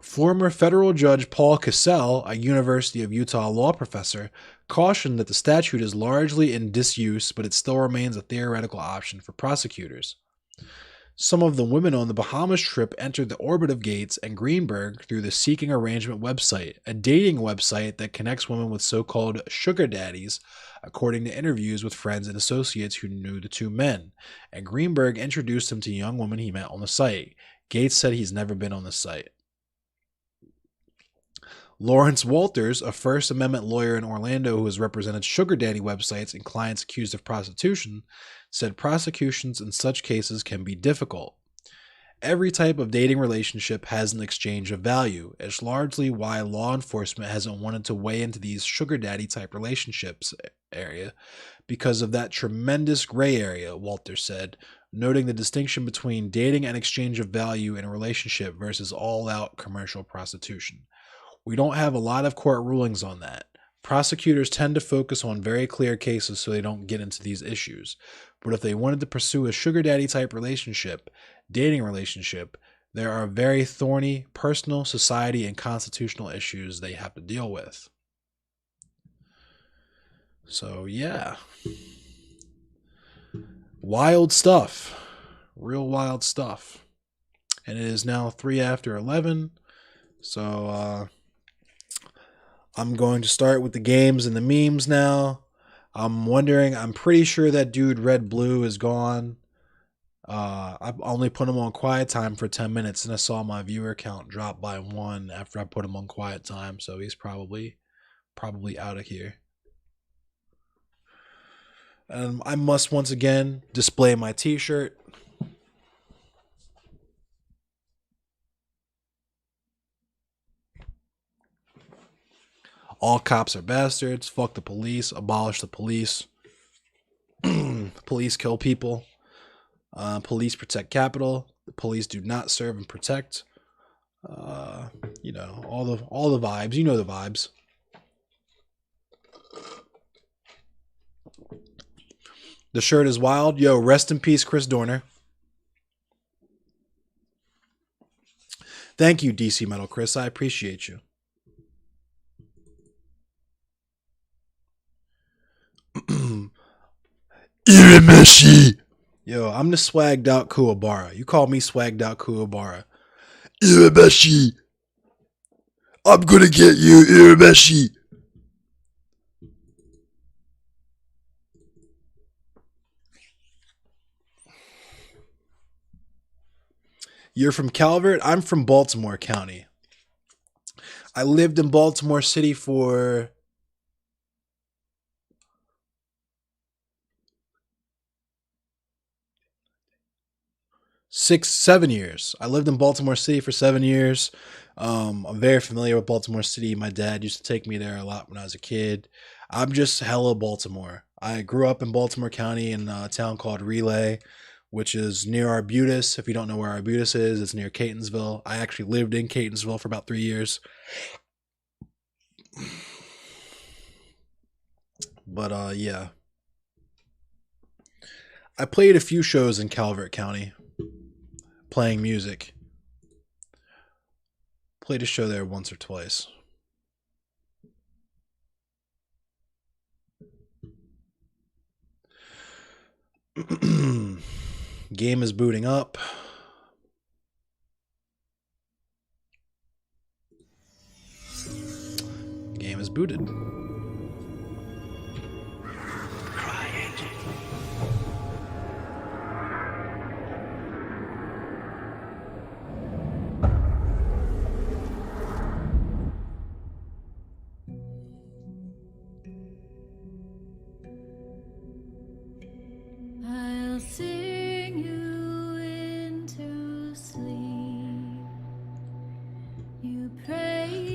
Former federal judge Paul Cassell, a University of Utah law professor, cautioned that the statute is largely in disuse, but it still remains a theoretical option for prosecutors. Some of the women on the Bahamas trip entered the orbit of Gaetz and Greenberg through the Seeking Arrangement website, a dating website that connects women with so-called sugar daddies, according to interviews with friends and associates who knew the two men. And Greenberg introduced him to young women he met on the site. Gaetz said he's never been on the site. Lawrence Walters, a First Amendment lawyer in Orlando who has represented sugar daddy websites and clients accused of prostitution, said prosecutions in such cases can be difficult. Every type of dating relationship has an exchange of value. It's largely why law enforcement hasn't wanted to weigh into these sugar daddy type relationships area because of that tremendous gray area, Walters said, noting the distinction between dating and exchange of value in a relationship versus all-out commercial prostitution. We don't have a lot of court rulings on that. Prosecutors tend to focus on very clear cases so they don't get into these issues. But if they wanted to pursue a sugar daddy type relationship, dating relationship, there are very thorny personal, society, and constitutional issues they have to deal with. So, yeah. Wild stuff. Real wild stuff. And it is now 3 after 11. So, I'm going to start with the games and the memes now. I'm pretty sure that dude Red Blue is gone. I only put him on quiet time for 10 minutes and I saw my viewer count drop by 1 after I put him on quiet time. So he's probably out of here. I must once again display my t-shirt. All cops are bastards. Fuck the police. Abolish the police. Police kill people. Police protect capital. The police do not serve and protect. You know, all the vibes. You know the vibes. The shirt is wild. Yo, rest in peace, Chris Dorner. Thank you, DC Metal Chris. I appreciate you. Irameshi. Yo, I'm the swagged out Kuwabara. You call me swagged out Kuwabara. Irameshi. I'm gonna get you, Irameshi. You're from Calvert? I'm from Baltimore County. I lived in Baltimore City for 7 years. I lived in Baltimore City for 7 years. I'm very familiar with Baltimore City. My dad used to take me there a lot when I was a kid. I'm just hella Baltimore. I grew up in Baltimore County in a town called Relay, which is near Arbutus. If you don't know where Arbutus is, it's near Catonsville. I actually lived in Catonsville for about 3 years. But yeah. I played a few shows in Calvert County. Playing music. Played a show there once or twice. Game is booting up. Game is booted.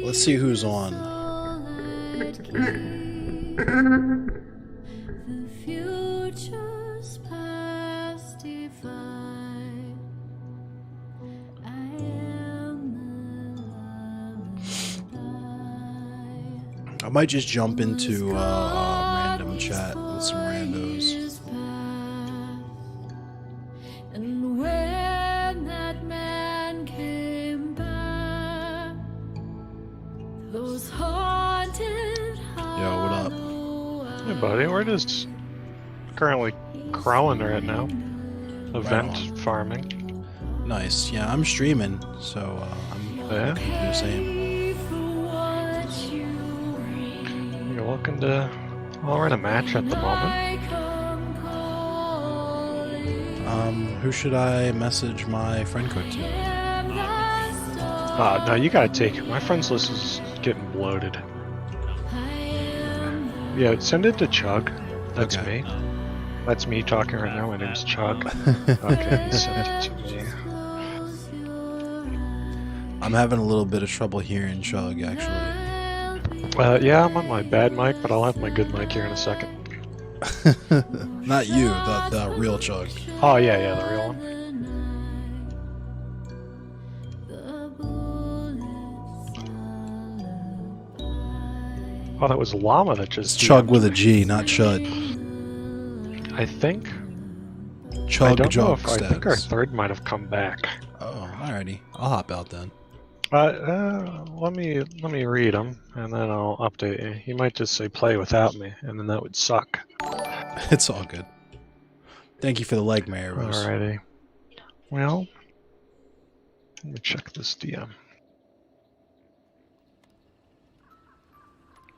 Let's see who's on. The future's pacified. I am the lullaby. I might just jump into random chat with some randos. And when that man came back, those haunted. Yo, what up? Hey, buddy, we're just currently crawling right now. Event farming. Nice. Yeah, I'm streaming, so I'm Yeah. happy to do the same. You're looking to... Well, we're in a match at the moment. Who should I message my friend code to? No, you gotta take it. My friends list is getting bloated. Yeah, send it to Chug. That's Okay. me. That's me talking right now. My name's Chug. Okay, send it to me. I'm having a little bit of trouble hearing Chug, actually. Yeah, I'm on my bad mic, but I'll have my good mic here in a second. Not you, the real Chug. Oh, yeah, the real one. Oh, that was Llama that just... It's Chug DM'd with a me. G, not Chud. I think... Chug I don't know Jug if... I think our stats. third might have come back. Oh, alrighty. I'll hop out then. Let me read him, and then I'll update you. He might just say play without me, and then that would suck. It's all good. Thank you for the leg, Mary Rose. Alrighty. Well, let me check this DM.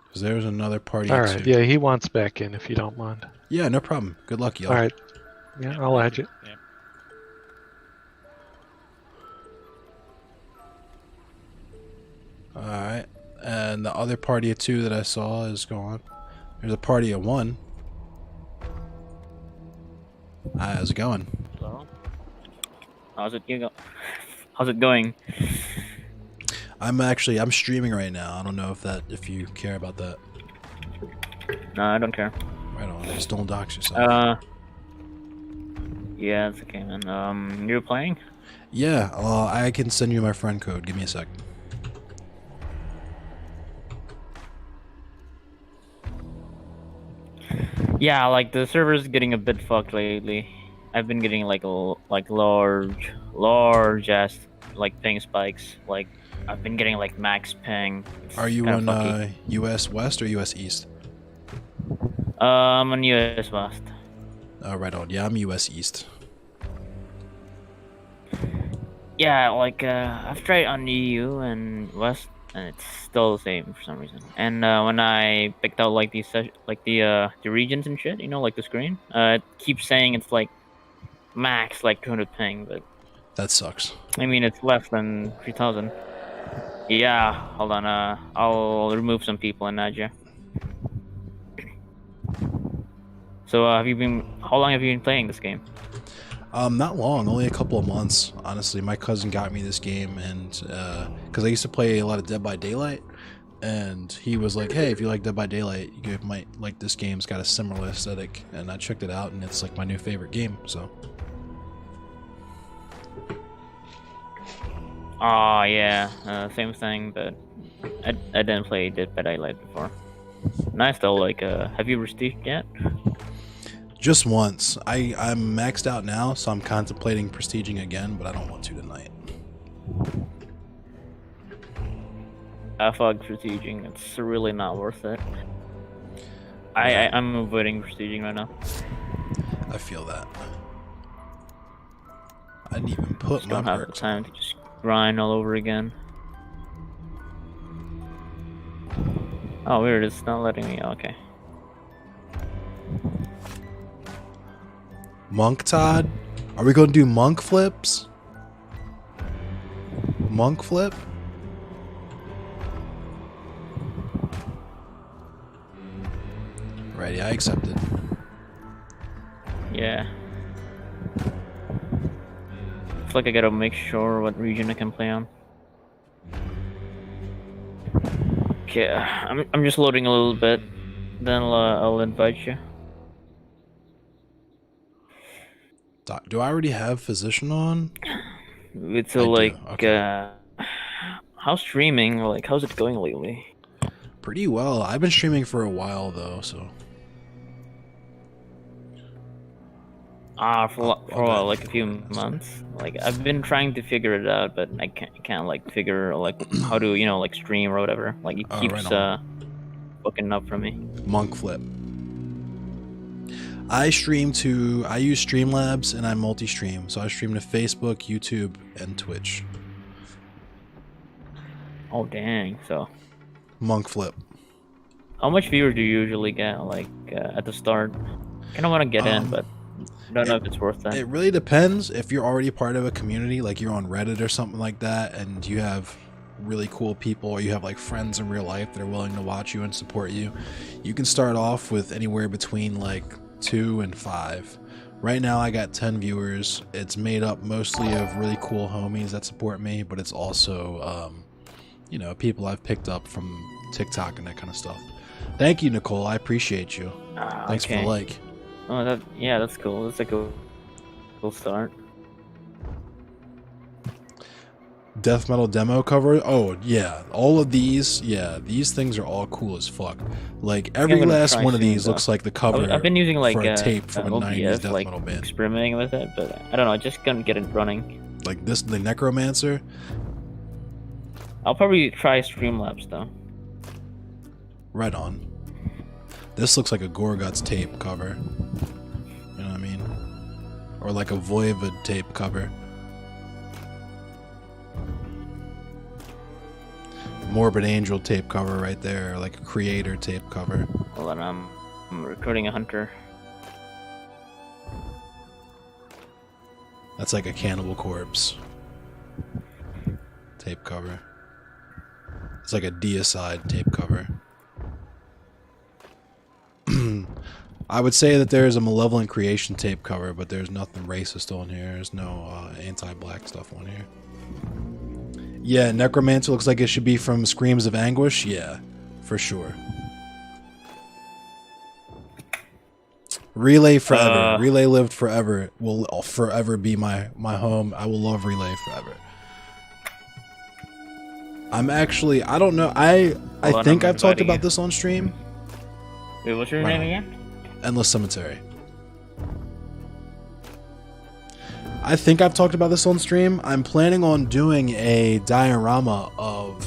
Because there's another party. Alright, too. yeah, he wants back in if you don't mind. Yeah, no problem. Good luck, y'all. Alright. Yeah, I'll add you. Alright. And the other party of 2 that I saw is gone. There's a party of 1. How's it going? Hello. How's it going? I'm streaming right now. I don't know if you care about that. No, I don't care. Right on. Just don't dox yourself. Yeah, it's okay, man. You're playing? Yeah, I can send you my friend code. Give me a sec. Yeah, like the server's getting a bit fucked lately. I've been getting like large ass like ping spikes. Like I've been getting like max ping. It's Are you kinda on fucky. US West or US East? I'm on US West. Right on. Yeah, I'm US East. Yeah, like I've tried on EU and West, and it's still the same for some reason. And when I picked out like the regions and shit, you know, like the screen, it keeps saying it's like max like 200 ping, but That sucks. I mean it's less than 3000. Yeah, hold on. I'll remove some people and add you. So how long have you been playing this game? Not long, only a couple of months. Honestly, my cousin got me this game, and because I used to play a lot of Dead by Daylight, and he was like, "Hey, if you like Dead by Daylight, you might like this game. It's got a similar aesthetic." And I checked it out, and it's like my new favorite game. So. Oh yeah, same thing, but I didn't play Dead by Daylight before. Nice though. Like, have you prestiged yet? Just once. I'm maxed out now, so I'm contemplating prestiging again, but I don't want to tonight. Fuck prestiging. It's really not worth it. I'm avoiding prestiging right now. I feel that. I didn't even put Just my don't have the perks time to just grind all over again. Oh, weird. It's not letting me. Okay. Monk Todd? Are we going to do monk flips? Monk flip? Righty, I accepted. Yeah. It's like I gotta make sure what region I can play on. Okay, I'm just loading a little bit. Then I'll invite you. Do I already have physician on? It's I do, like, okay. how's streaming? Like, how's it going lately? Pretty well. I've been streaming for a while though, so. For like a few months. Like, I've been trying to figure it out, but I can't like figure like how to like stream or whatever. Like, it keeps right fucking up for me. Monk flip. I use Streamlabs and I multi-stream. So I stream to Facebook, YouTube, and Twitch. Oh dang! So Monk flip. how much viewers do you usually get, like at the start? Kind of want to get in, but don't know if it's worth that. It really depends. If you're already part of a community, like you're on Reddit or something like that, and you have really cool people, or you have like friends in real life that are willing to watch you and support you, you can start off with anywhere between like 2 and 5. Right now I got 10 viewers. It's made up mostly of really cool homies that support me, but it's also you know, people I've picked up from TikTok and that kind of stuff. Thank you, Nicole. I appreciate you. Thanks for the like. Oh, that's cool. That's like a cool start. Death metal demo cover. Oh yeah, all of these. Yeah, these things are all cool as fuck. Like every last one of these looks like the cover. I've been using like for a tape from a OBS, 90s death like metal band. experimenting with it, but I don't know. I just couldn't get it running. Like this, the Necromancer. I'll probably try Streamlabs though. Right on. This looks like a Gorguts tape cover. You know what I mean? Or like a Voivod tape cover. Morbid Angel tape cover right there, like a Creator tape cover. Hold on, I'm recording a hunter. That's like a Cannibal Corpse tape cover. It's like a Deicide tape cover. I would say that there's a Malevolent Creation tape cover, but there's nothing racist on here. There's no anti-black stuff on here. Yeah, Necromancer looks like it should be from Screams of Anguish. Yeah, for sure. Relay forever. Relay lived forever. Will forever be my home. I will love Relay forever. I'm actually, I don't know. I think I've talked about this on stream. Wait, what's your name again? Endless Cemetery. I think I've talked about this on stream. I'm planning on doing a diorama of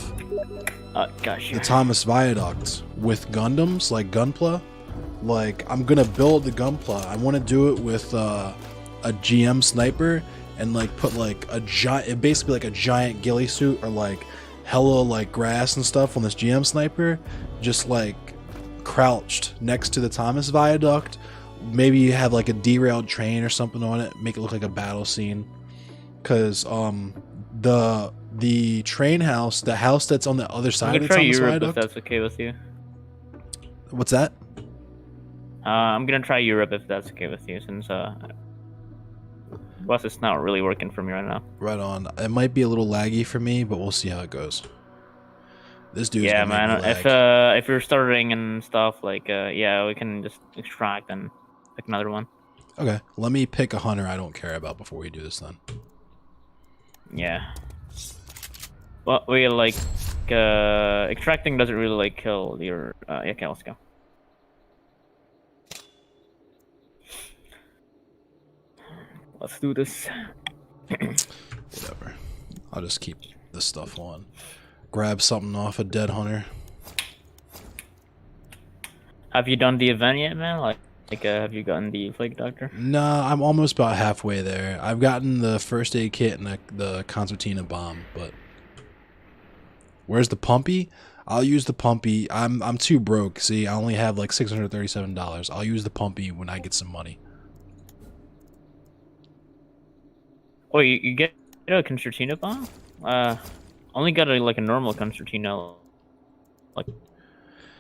the Thomas Viaduct with Gundams, like Gunpla. Like, I'm gonna build the Gunpla. I want to do it with a GM sniper and like put like a giant, basically like a giant ghillie suit or like hella like grass and stuff on this GM sniper, just like crouched next to the Thomas Viaduct. Maybe you have like a derailed train or something on it, make it look like a battle scene. Cause the train house, the house that's on the other side of the Thomas Viaduct. If that's okay with you. What's that? I'm gonna try Europe if that's okay with you, since Plus it's not really working for me right now. Right on. It might be a little laggy for me, but we'll see how it goes. This dude's yeah, man. If you're starting and stuff, like yeah, we can just extract and pick another one. Okay, let me pick a hunter I don't care about before we do this then. Yeah. Well, we like extracting doesn't really like kill your. Yeah, okay, let's go. Let's do this. Whatever. I'll just keep this stuff on. Grab something off a dead hunter. Have you done the event yet, man? Like have you gotten the Plague Doctor? No, I'm almost about halfway there. I've gotten the first aid kit and the concertina bomb, but where's the pumpy? I'll use the pumpy. I'm too broke. See, I only have like $637. I'll use the pumpy when I get some money. Oh, you get a concertina bomb? Only got a normal concertina, like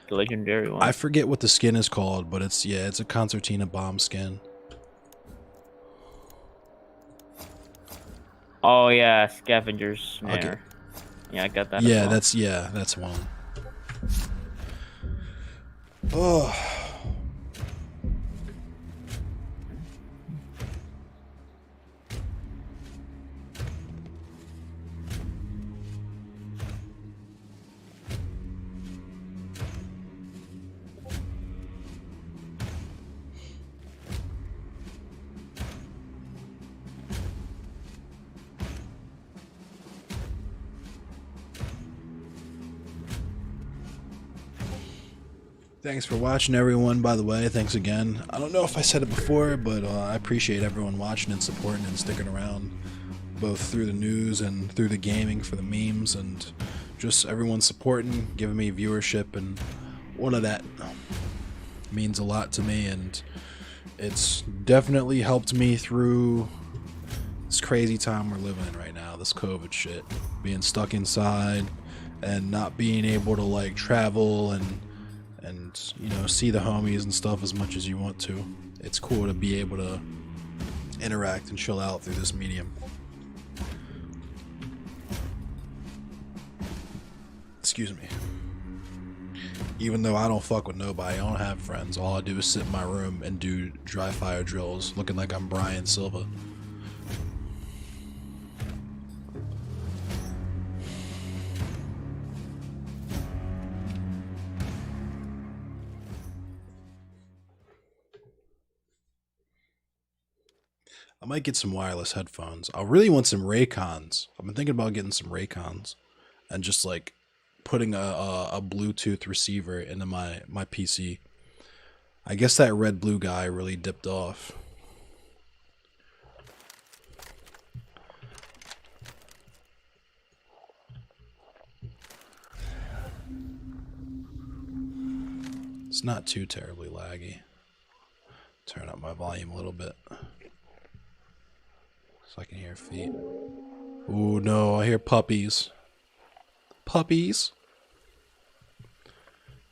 the legendary one. I forget what the skin is called, but it's a concertina bomb skin. Oh yeah, Scavenger's Snare. Okay. Yeah, I got that. Yeah, as well. that's one. Oh. Thanks for watching, everyone, by the way. Thanks again. I don't know if I said it before, but I appreciate everyone watching and supporting and sticking around, both through the news and through the gaming for the memes, and just everyone supporting, giving me viewership, and all of that means a lot to me, and it's definitely helped me through this crazy time we're living in right now, this COVID shit. Being stuck inside and not being able to, like, travel and you know, see the homies and stuff as much as you want to. It's cool to be able to interact and chill out through this medium. Excuse me. Even though I don't fuck with nobody, I don't have friends, all I do is sit in my room and do dry fire drills looking like I'm Brian Silva. I might get some wireless headphones. I really want some Raycons. I've been thinking about getting some Raycons and just like putting a Bluetooth receiver into my PC. I guess that red blue guy really dipped off. It's not too terribly laggy. Turn up my volume a little bit so I can hear feet. Oh no, I hear puppies. Puppies.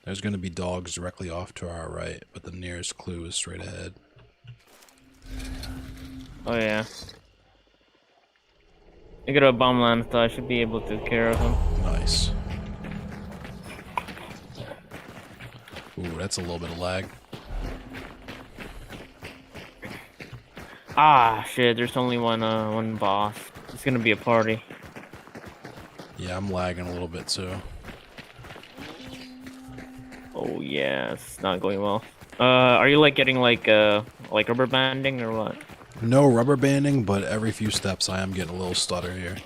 There's gonna be dogs directly off to our right, but the nearest clue is straight ahead. Oh yeah. I got a bomb land, so I should be able to take care of them. Nice. Ooh, that's a little bit of lag. Ah, shit, there's only one boss. It's gonna be a party. Yeah, I'm lagging a little bit too. Oh yeah, it's not going well. Are you like getting like rubber banding or what? No rubber banding, but every few steps I am getting a little stutter here.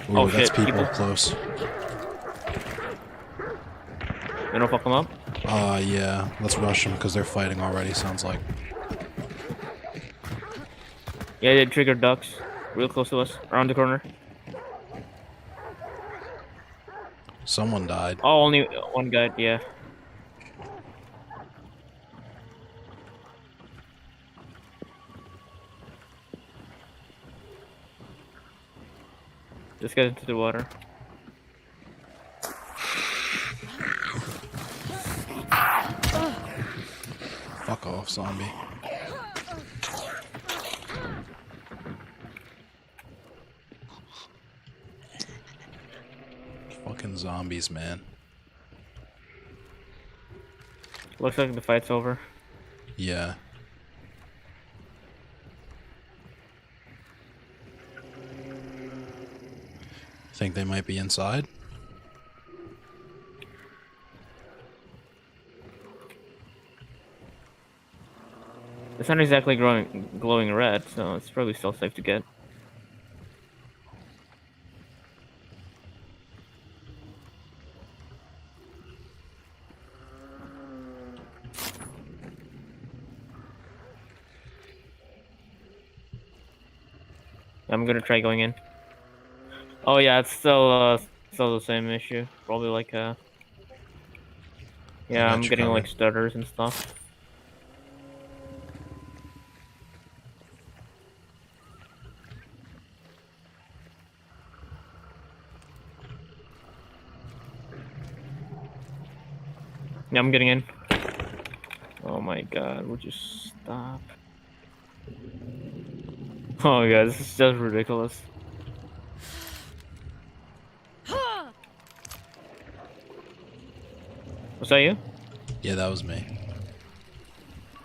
Ooh, Oh, that's shit, people people. close. You wanna fuck them up? Yeah, let's rush them because they're fighting already, sounds like. Yeah, they triggered ducks. Real close to us. Around the corner. Someone died. Oh, only one guy, yeah. Just get into the water. Fuck off, zombie. Fucking zombies, man. Looks like the fight's over. Yeah. Think they might be inside? It's not exactly glowing red, so it's probably still safe to get. I'm gonna try going in. Oh yeah, it's still the same issue. Probably like yeah, I'm getting like stutters and stuff. Yeah, I'm getting in. Oh my god, would you stop? Oh my god, this is just ridiculous. Was that you? Yeah, that was me.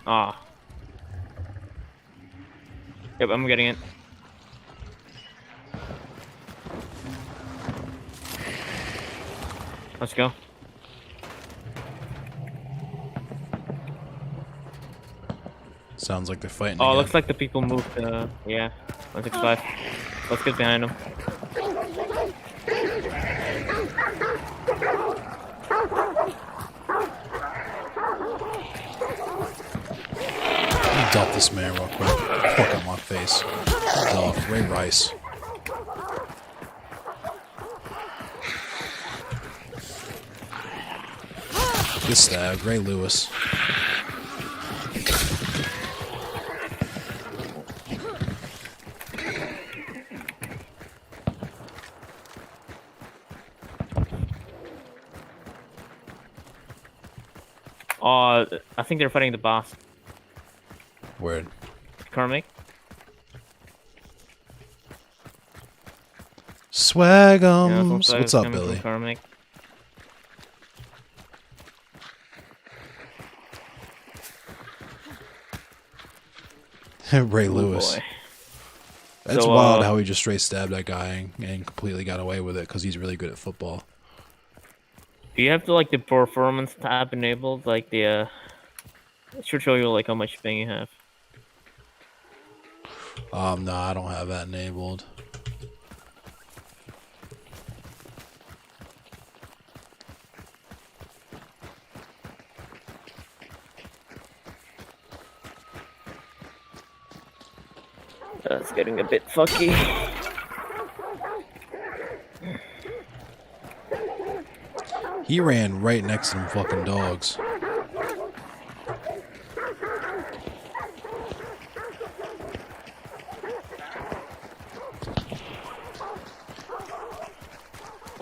Ah. Yep, I'm getting it. Let's go. Sounds like they're fighting. Oh, again. looks like the people moved. Yeah, 165. Let's get behind them. dump this man real quick. Fuck out my face. Dog, Ray Rice. Good stab, Ray Lewis. I think they're fighting the boss. Word. Karmic. Swagums. What's up, Billy? Karmic. Ray Lewis. Boy. That's So, wild how he just straight stabbed that guy and completely got away with it because he's really good at football. Do you have to like the performance tab enabled? Like the it should show you like how much ping you have. No, I don't have that enabled. That's getting a bit fucky. He ran right next to them fucking dogs.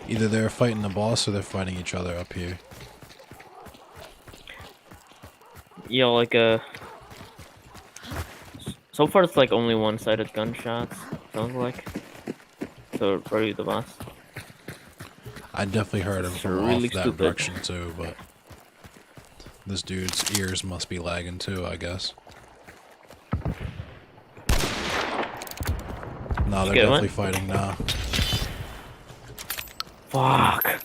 Either they're fighting the boss or they're fighting each other up here. Yeah, like so far it's like only one-sided gunshots, sounds like. So probably the boss. I definitely heard him from really off that stupid. direction too, but this dude's ears must be lagging too, I guess. No, they're Good definitely one. fighting now. Fuck.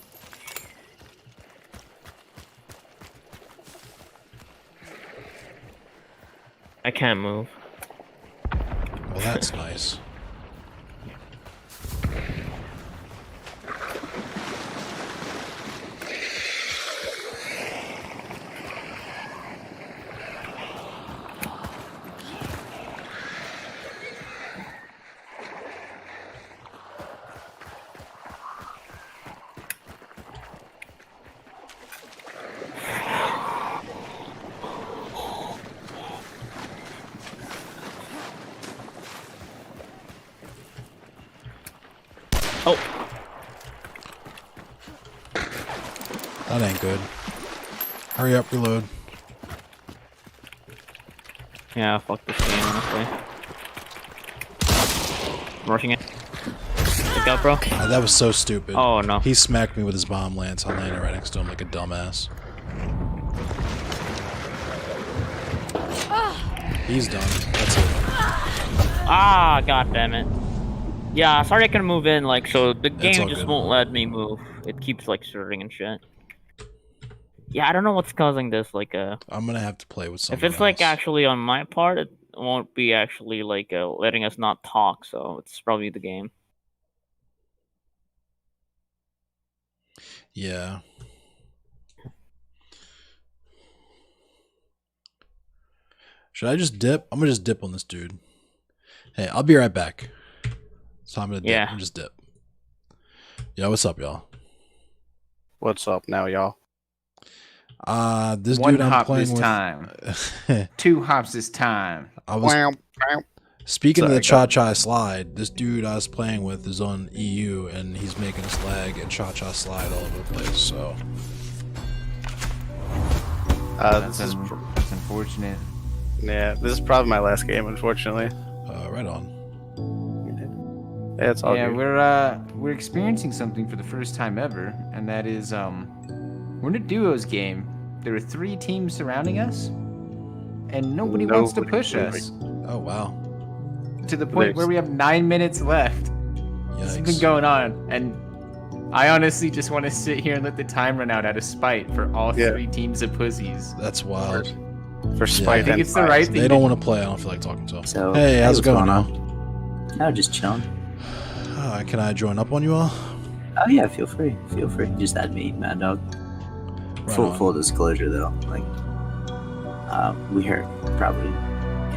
I can't move. Well, that's nice. Oh, That ain't good. Hurry up, reload. yeah, fuck this game, honestly. I'm rushing it. Look out, bro. That was so stupid. Oh, no. He smacked me with his bomb lance. I landed right next to him like a dumbass. He's done. That's it. Ah, god damn it. Yeah, sorry I couldn't move in, like, so the all game just good. won't let me move. It keeps, like, starting and shit. Yeah, I don't know what's causing this, like, I'm gonna have to play with someone if it's, like, else. actually on my part, it won't be actually, like, letting us not talk, so it's probably the game. Yeah. Should I just dip? I'm gonna just dip on this dude. Hey, I'll be right back. So I'm gonna dip. Yeah. I'm just dip. Yo, what's up, y'all? What's up now, y'all? This One dude I'm hop playing this with. time. 2 hops this time. I was Wow, wow. speaking of Sorry, the cha-cha slide. This dude I was playing with is on EU, and he's making us lag and cha-cha slide all over the place. So This is That's unfortunate. yeah. This is probably my last game, unfortunately. right on. Yeah, it's all Yeah, good. we're experiencing something for the first time ever, and that is we're in a duos game. There are 3 teams surrounding us, and nobody wants to push us Oh wow. to the point where we have 9 minutes left. This has been Yikes. going on, and I honestly just want to sit here and let the time run out of spite for all 3 teams of pussies. That's wild. For spite I think and it's the right They thing. don't to- want to play. I don't feel like talking to them. So, Hey, how's it what's going now? on? No, just chilling. Can I join up on you all? Oh yeah, feel free. Feel free. Just add me, Mad Dog. Right Full on. full disclosure though, like we heard probably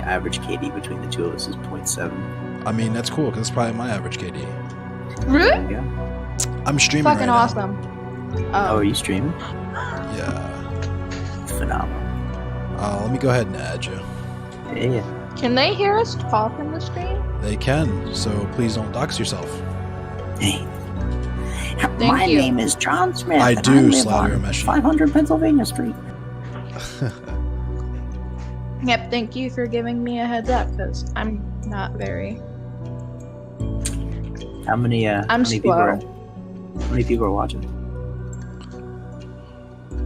average KD between the two of us is 0.7. I mean, that's cool because it's probably my average KD. Really? Yeah. I'm streaming Fucking right awesome. Oh, are you streaming? Yeah. Phenomenal. Let me go ahead and add you. Yeah. Can they hear us talk in the stream? They can, so please don't dox yourself. Hey. My name is John Smith. I and do, live Slavio on Meshi. 500 Pennsylvania Street. Yep, thank you for giving me a heads up, because I'm not very... How many people are watching?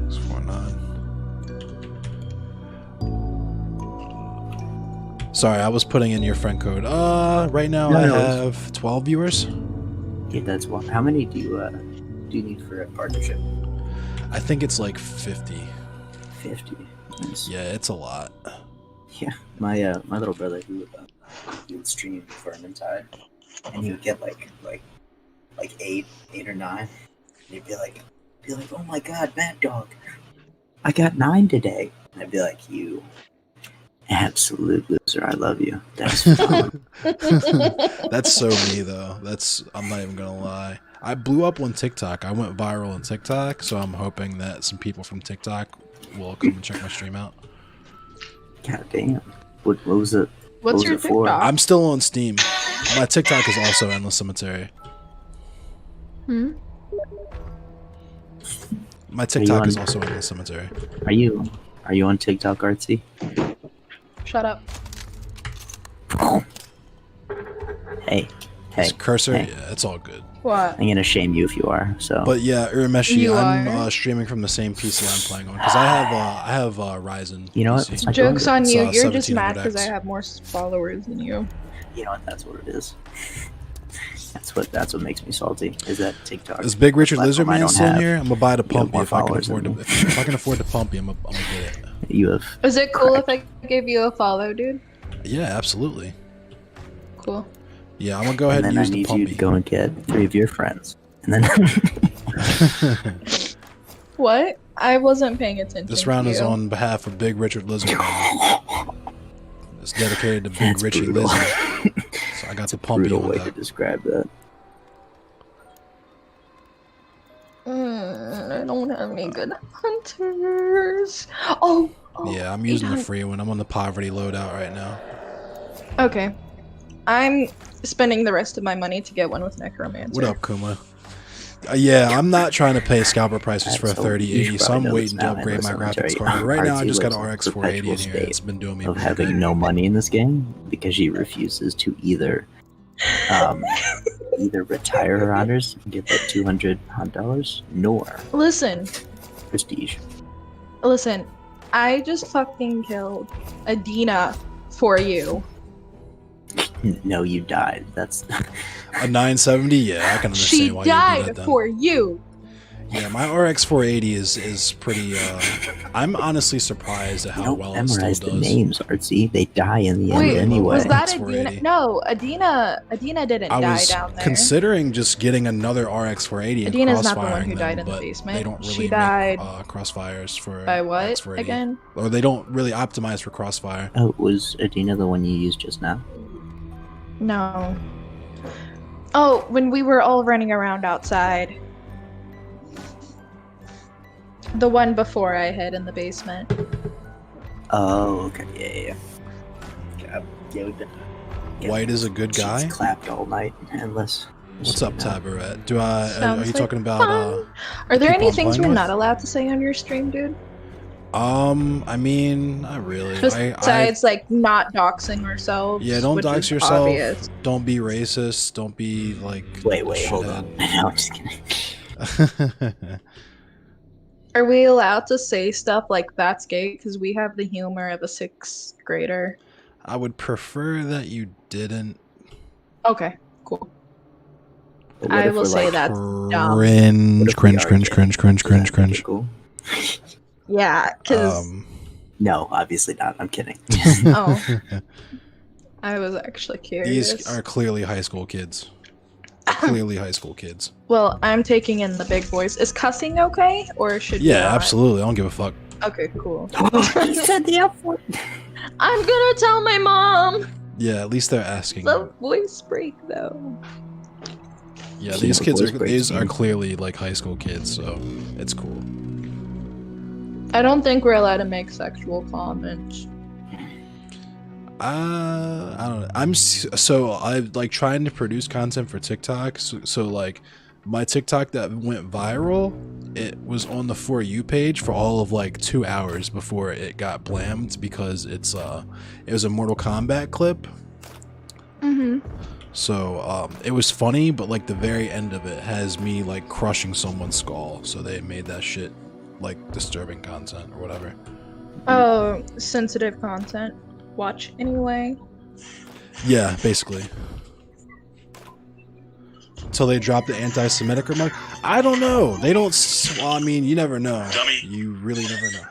649. Sorry, I was putting in your friend code. Right now I have 12 viewers. Yeah, that's one. How many do you need for a partnership? I think it's like 50. 50. Nice. Yeah, it's a lot. Yeah, my little brother, he would stream for an entire, and he would get like 8 or 9. And he'd be like, oh my god, Mad Dog, I got 9 today. And I'd be like, you absolute loser, I love you. That's fun. That's so me though. I'm not even gonna lie. I blew up on TikTok. I went viral on TikTok, so I'm hoping that some people from TikTok will come and check my stream out. God damn. What was it? What's your for? TikTok? I'm still on Steam. My TikTok is also Endless Cemetery. My TikTok is also Endless Cemetery. Are you on TikTok, Artsy? Shut up. Hey. His cursor, hey. yeah, it's all good. What? I'm gonna shame you if you are. So. But yeah, Urameshi, You I'm are? streaming from the same PC I'm playing on because I have Ryzen. You know what? PC. It's my Joke's on you. It's, You're just mad 1700X. because I have more followers than you. You know what? That's what it is. That's what makes me salty. Is that TikTok? Is Big Richard platform I Lizardman don't still in have. here? I'm gonna buy the You have pumpy more if I can followers afford to. than me. If I can afford the pumpy, I'm gonna get it. You have. Is it cool if I give you a follow, dude? Yeah, absolutely. Cool. Yeah, I'm gonna go ahead And and then use I the need pumpy. you to go and get 3 of your friends, and then. What? I wasn't paying attention. This round to is you. on behalf of Big Richard Lizardman. It's dedicated to Big Richie brutal. Lizard. So I got the pumpy Brutal on way to that. describe that. I don't have any good hunters. Oh. Yeah, I'm using the 800. free one. I'm on the poverty loadout right now. Okay. I'm spending the rest of my money to get one with Necromancer. What up, Kuma? Yeah, I'm not trying to pay scalper prices for a So 3080, you so I'm probably know waiting this to now, upgrade my Endless graphics Cemetery. card. Right now, I RT just got an lives in RX 480 in perpetual here. It's been doing me of pretty having good. no money in this game because she refuses to either retire her honors and get that $200 nor Listen, prestige. I just fucking killed Adina for you. No, you died. That's A 970? Yeah, I can understand She why you do died that then. for you. Yeah, my RX 480 is pretty. I'm honestly surprised at how don't well it still memorize the does. names, Artsy. They die in the end Wait, anyway. was that RX Adina? 480. No, Adina didn't I die was down there. considering just getting another RX 480 and Adina's not the one crossfiring who them, died in the but basement. they don't really She make died crossfires for By what RX 480. again? Or they don't really optimize for crossfire. Oh, was Adina the one you used just now? No. Oh, when we were all running around outside. The one before I hid in the basement. Oh, okay. Yeah. God, yeah, we've been. White is a good guy. She's clapped all night, endless. What's up, Tabaret? Are Sounds you like talking about? fun. Are there people any I'm things playing you're with? not allowed to say on your stream, dude? I mean, not really. Besides, like, not doxing ourselves. Yeah, don't which dox is yourself. obvious. Don't be racist. Don't be like. Wait, hold on. No, I'm just kidding. Shithead. Are we allowed to say stuff like that's gay? Because we have the humor of a 6th grader. I would prefer that you didn't. Okay, cool. But what I if will we're, say like, that's dumb. what Cringe, if we cringe, are cringe, gay? cringe, cringe, Is that cringe, cringe. cool? Yeah, because... No, obviously not. I'm kidding. oh. I was actually curious. These are clearly high school kids. Clearly high school kids. Well, I'm taking in the big voice. Is cussing okay? Or should we Yeah, not? absolutely. I don't give a fuck. Okay, cool. You said the F word. I'm gonna tell my mom. Yeah, at least they're asking. The voice break though. Yeah, these are clearly like high school kids, so it's cool. I don't think we're allowed to make sexual comments. I don't know. I'm like trying to produce content for TikTok. So like my TikTok that went viral, it was on the For You page for all of like 2 hours before it got blamed because it was a Mortal Kombat clip. Mm-hmm. So it was funny, but like the very end of it has me like crushing someone's skull. So they made that shit like disturbing content or whatever. Oh, sensitive content. Watch anyway. Yeah, basically. Until they drop the anti-Semitic remark. I don't know. They don't. Well, I mean, you never know. Dummy. You really never know.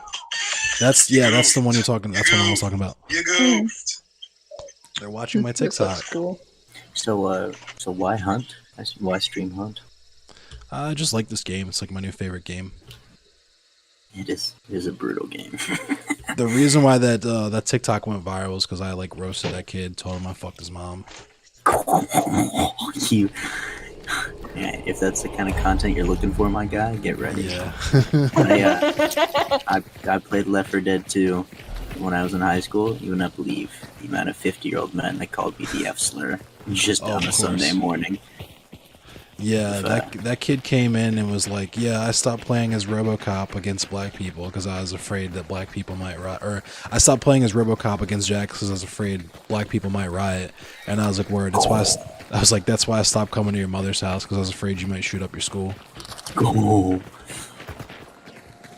That's the one you're talking. That's what I was talking about. You goofed. They're watching my TikTok. Cool. So why hunt? Why stream hunt? I just like this game. It's like my new favorite game. It is a brutal game. The reason why that TikTok went viral is because I like roasted that kid, told him I fucked his mom. Yeah, if that's the kind of content you're looking for, my guy, get ready. Yeah. I played Left 4 Dead 2 when I was in high school. You would not believe the amount of 50-year-old men that called me the F slur just on a Sunday morning. Yeah, that kid came in and was like, yeah, I stopped playing as RoboCop against black people because I was afraid that black people might riot. Or I stopped playing as RoboCop against Jack because I was afraid black people might riot. And I was like, word, that's why that's why I stopped coming to your mother's house because I was afraid you might shoot up your school. Go.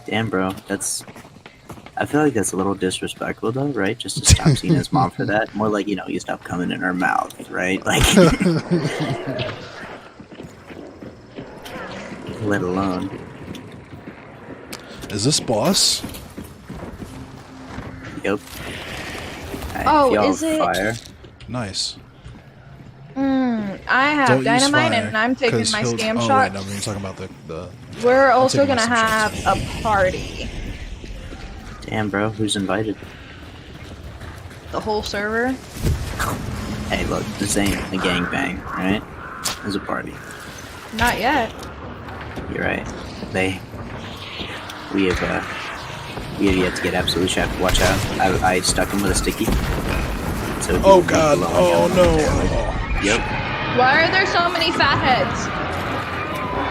Damn, bro, I feel like that's a little disrespectful though, right? Just to stop seeing his mom for that. More like, you stop coming in her mouth, right? Like... let alone. Is this boss? Yep. Is it? Fire. Nice. I have dynamite and I'm taking my scam shot. Wait, no, we're talking about the We're also gonna have a party. Damn, bro, who's invited? The whole server. Hey, look, this ain't a gangbang, right? It's a party. Not yet. You're right. We have yet to get absolute shot. Watch out! I stuck him with a sticky. So oh god! Oh no! Yep. Why are there so many fat heads?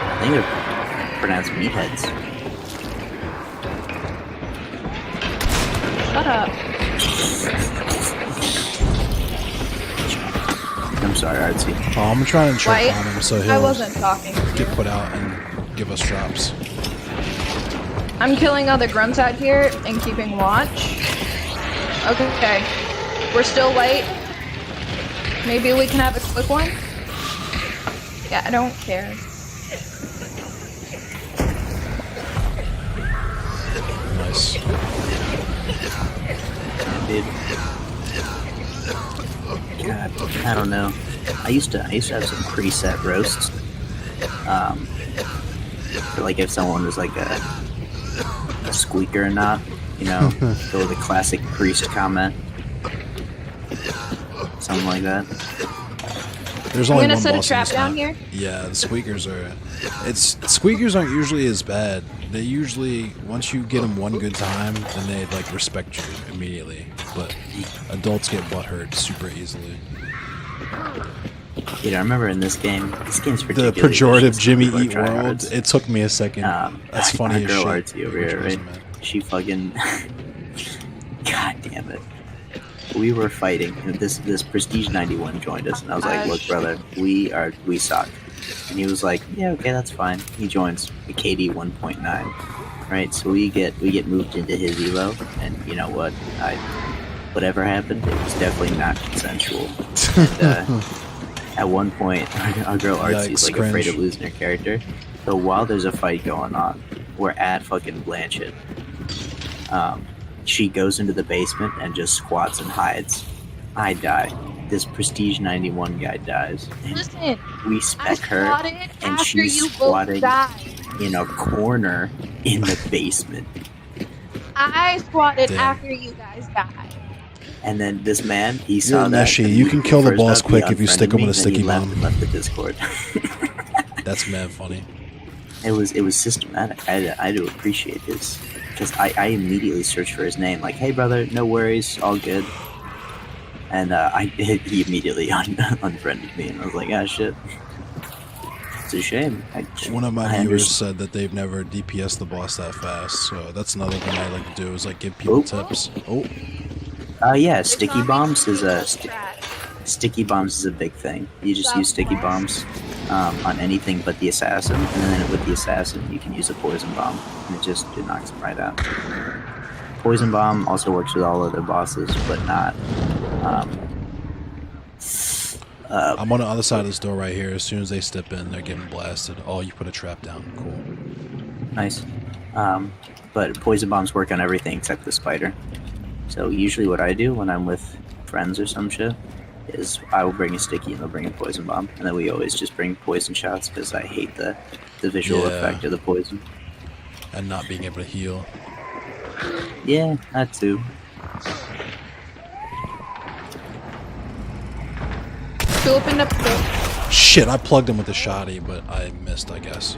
I think they're pronounced meatheads. Shut up. I'm sorry, Artsy. Oh, I'm trying to trip on him so I wasn't talking. Get put out and give us drops. I'm killing other grunts out here and keeping watch. Okay. We're still late. Maybe we can have a quick one? Yeah, I don't care. Nice. Dude. God, I don't know. I used to have some preset roasts. For like if someone was like a squeaker or not, go with a classic priest comment. Something like that. There's only I'm gonna one set a boss trap down here. Yeah, the squeakers aren't usually as bad. They usually, once you get them one good time, then they like respect you immediately. But adults get butthurt super easily. Dude, I remember in this game's the pejorative Jimmy Eat World. It took me a second. That's funny as girl shit. Artsy over here, right? She fucking. God damn it. We were fighting. This Prestige 91 joined us, and I was like, "Look, brother, we suck." And he was like, "Yeah, okay, that's fine." He joins the KD 1.9, right? So we get moved into his elo, and you know what? Whatever happened, it was definitely not consensual. And, at one point, our girl Artsy is like afraid of losing her character. So while there's a fight going on, we're at fucking Blanchett. She goes into the basement and just squats and hides. I die. This Prestige 91 guy dies. Listen, we spec her, and she's squatting in a corner in the basement. I squatted after you guys died. And then this man, he saw You're that. Neshi. and You he can kill the first boss up, he quick if you stick unfriended him with a me, then he sticky left bomb. and left the Discord. That's mad funny. It was systematic. I do appreciate his, because I immediately searched for his name, like, hey brother, no worries, all good. And he immediately unfriended me, and I was like, ah, shit. It's a shame. One of my I viewers said that they've never DPS the boss that fast, so that's another thing I like to do is like give people tips. Oh. Yeah, sticky bombs is a sticky bombs is a big thing. You just use sticky bombs on anything but the assassin, and then with the assassin you can use a poison bomb, and it knocks them right out. Poison bomb also works with all other bosses, but not. I'm on the other side of this door right here. As soon as they step in, they're getting blasted. Oh, you put a trap down. Cool. Nice. But poison bombs work on everything except the spider. So usually what I do when I'm with friends or some shit is I will bring a sticky and they'll bring a poison bomb. And then we always just bring poison shots because I hate the visual effect of the poison. And not being able to heal. Yeah, that too. Who opened up the door? Shit, I plugged him with the shotty, but I missed, I guess.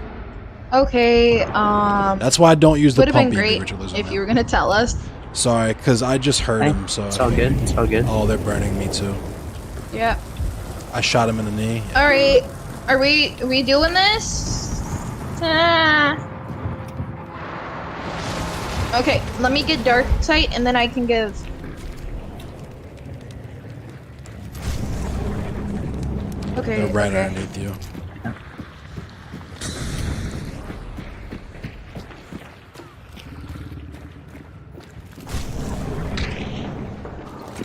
Okay, That's why I don't use the would have been pumpy great individualism if now. you were gonna tell us. Sorry, because I just heard Hey, him, so... it's all good, it's all good. Oh, they're burning me too. Yeah. I shot him in the knee. Alright, are we doing this? Okay, let me get dark sight and then I can give... Okay, They're right okay. underneath you.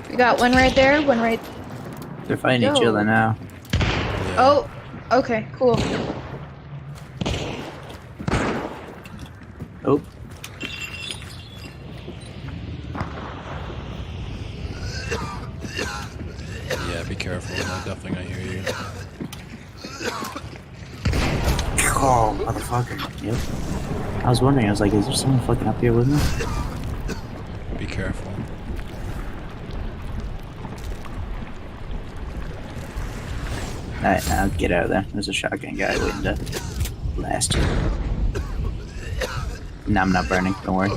We got one right there, one right... They're fighting each Yo. other now. Oh, okay, cool. Oh. Yeah, be careful. I'm definitely gonna hear you. Oh, motherfucker. Yep. I was wondering, I was like, is there someone fucking up here with me? Be careful. Alright, now get out of there. There's a shotgun guy waiting to blast you. No, I'm not burning, don't worry.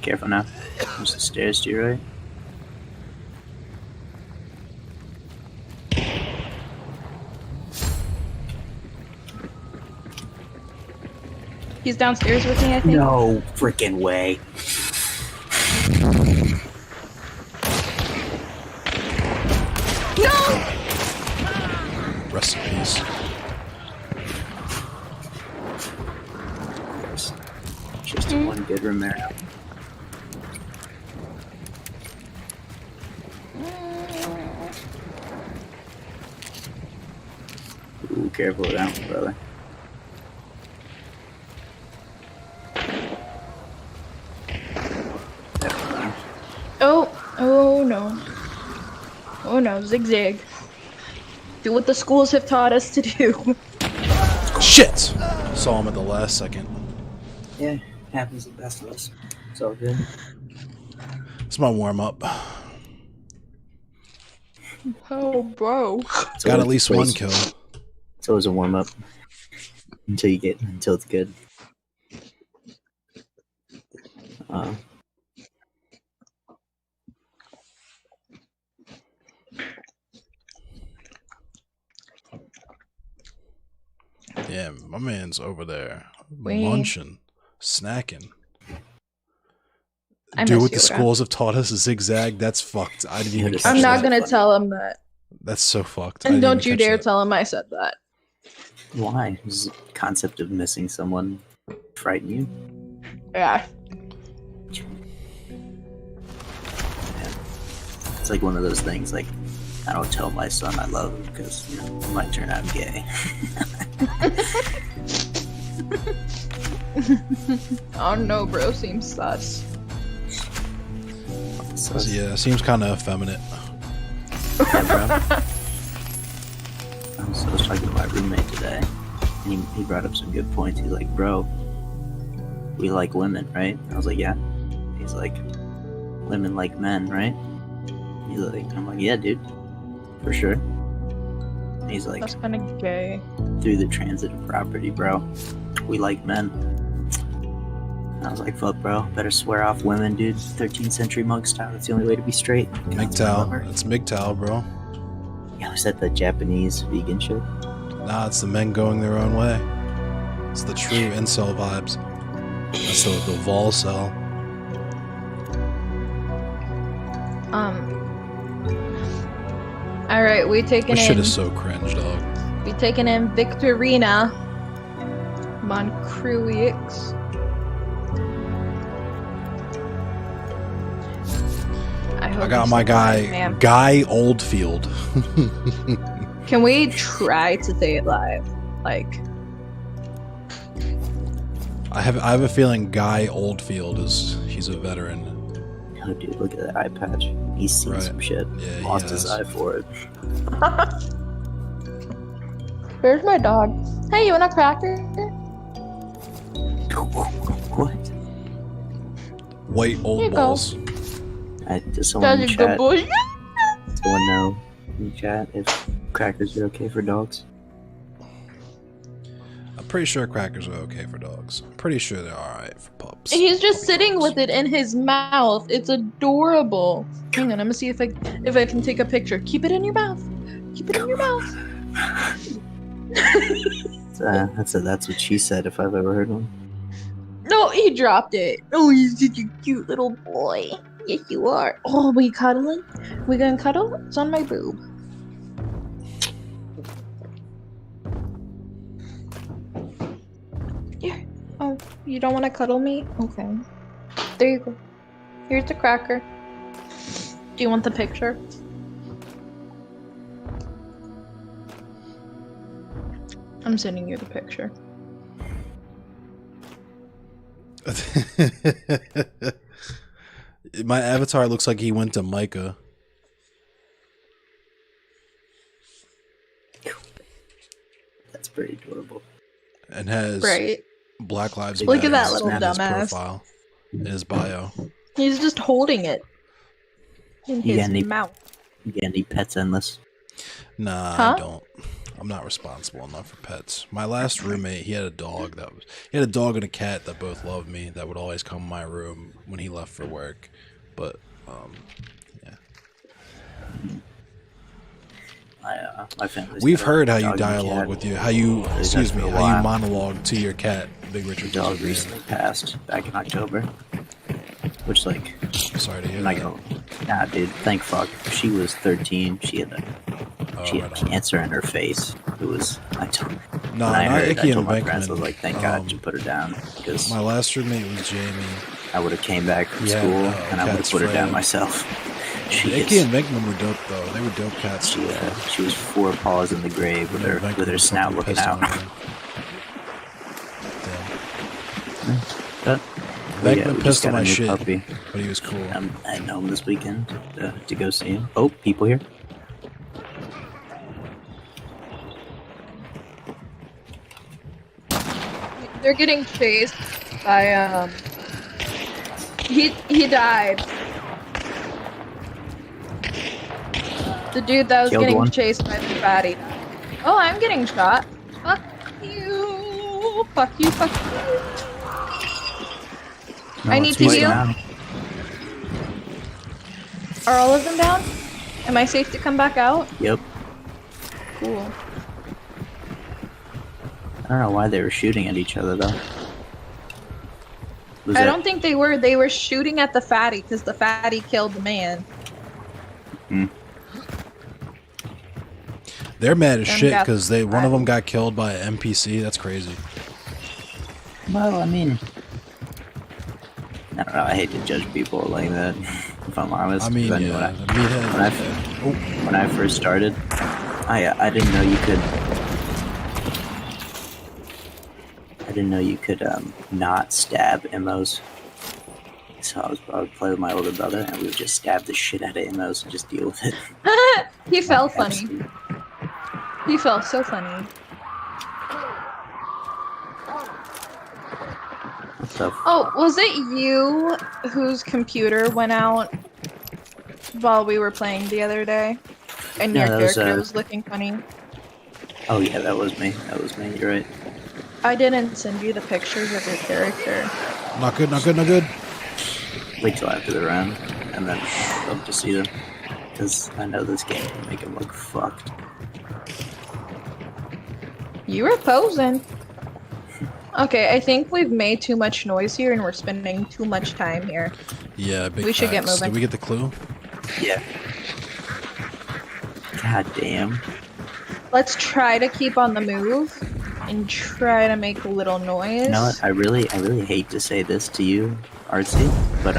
Careful now. There's the stairs to your right. He's downstairs with me, I think. No freaking way. No! Rest in peace. Just one good Romero. Ooh, careful with that one, brother. Oh no. Oh no, zigzag. Do what the schools have taught us to do. Shit! Saw him at the last second. Yeah, happens to the best of us. It's all good. It's my warm-up. Oh, bro. Got at least one kill. It's always a warm-up. Until it's good. Yeah, my man's over there Wait. munching, snacking. I Do miss what the Yoda. schools have taught us, zigzag. That's fucked. I didn't even catch I'm not that. gonna tell him that. That's so fucked. I And didn't don't even you catch dare that. tell him I said that. Why? Does the concept of missing someone frighten you? Yeah. It's like one of those things, like, I don't tell my son I love him because, you know, he might turn out gay. Oh no, bro, seems sus. Yeah, seems kind of effeminate. Yeah, bro. I was talking to my roommate today, And he brought up some good points. He's like, bro, we like women, right? I was like, yeah. He's like, women like men, right? He's like, I'm like, yeah, dude, for sure. And he's like, That's kind of gay. through the transitive property, bro, we like men. And I was like, fuck, bro, better swear off women, dude. 13th century monk style. That's the only way to be straight. MGTOW. It's MGTOW, bro. Yeah, was that the Japanese vegan shit? Nah, it's the men going their own way. It's the true incel vibes. That's the vol cell. All right, we taking This shit in. is so cringe, dog. We taking in Victorina Moncruix. I got my guy, Guy Oldfield. Can we try to say it live? Like, I have a feeling Guy Oldfield he's a veteran. Oh, dude, look at that eye patch. He's seen some shit. Yeah, he Lost his has. eye for it. where's my dog? Hey, you want a cracker? What? White Here old you go. balls. Does someone in That's a good chat, boy. someone know in chat if crackers are okay for dogs? I'm pretty sure crackers are okay for dogs. I'm pretty sure they're alright for pups. He's just sitting with it in his mouth. It's adorable. Hang on, I'm gonna see if I can take a picture. Keep it in your mouth. Keep it in your mouth. That's what she said if I've ever heard one. No, he dropped it. Oh, he's such a cute little boy. Yes, you are. Oh, we cuddling? We gonna cuddle? It's on my boob. Here. Oh, you don't want to cuddle me? Okay. There you go. Here's the cracker. Do you want the picture? I'm sending you the picture. My avatar looks like he went to Micah. That's pretty adorable. And has Right. Black Lives Look Matter at that little in his dumbass. profile, in his bio. He's just holding it in You his got any- mouth. You got any pets endless? Nah, Huh? I don't. I'm not responsible enough for pets. My last roommate, he had a dog and a cat that both loved me. That would always come in my room when he left for work. But yeah. My family's We've got a heard how you dog and dialogue cat. with you, how you while. monologue to your cat, Big Richard. The dog recently passed back in October. Which, like, sorry to hear I'm not that. gonna, nah, dude, thank fuck. She was 13. She had cancer in her face. It was, I told, No, when I not heard it, I Icky told my and friends, I was Venkman. like, thank God you put her down. Because My last roommate was Jamie. I would have came back from Yeah, school no, and I would have cat's put her down frail. myself. Icky and Venkman were dope though. They were dope cats. She was 4 paws in the grave with her snout looking out. But Venkman we pissed just on got a my new shit, puppy. but he was cool. I'm heading home this weekend to go see him. Oh, people here. They're getting chased by he died. The dude that was Killed getting one. chased by the fatty. Oh, I'm getting shot. Fuck you. Fuck you. Fuck you. I need to heal. Are all of them down? Am I safe to come back out? Yep. Cool. I don't know why they were shooting at each other though. I don't think they were. They were shooting at the fatty because the fatty killed the man. Hmm. They're mad as Them shit got because one of them got killed by an NPC. That's crazy. Well, I mean, I don't know. I hate to judge people like that. If I'm honest, I mean, 'cause yeah, knew the meathead. when I first started, I didn't know you could. I didn't know you could not stab MOs. So I would play with my older brother, and we would just stab the shit out of MOs and just deal with it. He felt funny. He felt so funny. Oh, was it you whose computer went out while we were playing the other day? And No, your that was, character was looking funny? Oh yeah, that was me. You're right. I didn't send you the pictures of your character. Not good, not good, not good. Wait till after the round, and then I'll love to see them. Because I know this game can make them look fucked. You were posing. Okay, I think we've made too much noise here and we're spending too much time here. Yeah, big We should get facts. moving. Did we get the clue? Yeah. God damn. Let's try to keep on the move and try to make a little noise. You know what? I really hate to say this to you, Artsy, but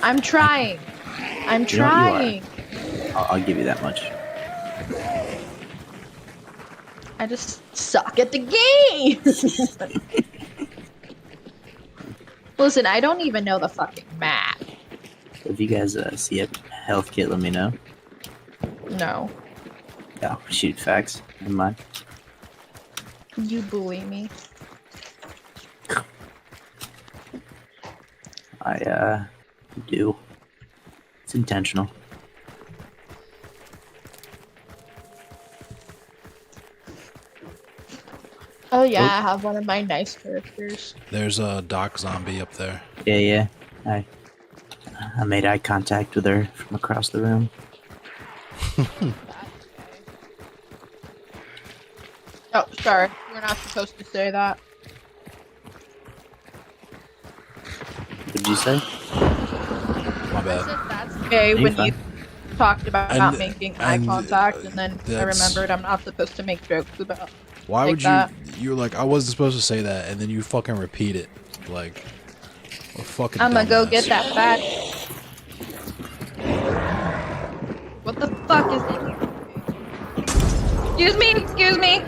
I'm trying. I'm You know what trying. I'll give you that much. I just suck at the game. Listen, I don't even know the fucking map. If you guys see a health kit, let me know. No. Oh, shoot, facts. Never mind. You bully me. I do. It's intentional. Oh yeah, I have one of my nice characters. There's a Doc zombie up there. Yeah. I made eye contact with her from across the room. Oh, sorry. We're not supposed to say that. What did you say? My bad. That's okay when fine. you talked about And- making eye and, contact, and then I that's- remembered I'm not supposed to make jokes about. Why like would you? that. You're like, I wasn't supposed to say that, and then you fucking repeat it. Like, a fucking I'm gonna go dumbass. get that fat. What the fuck is it? Excuse me, excuse me.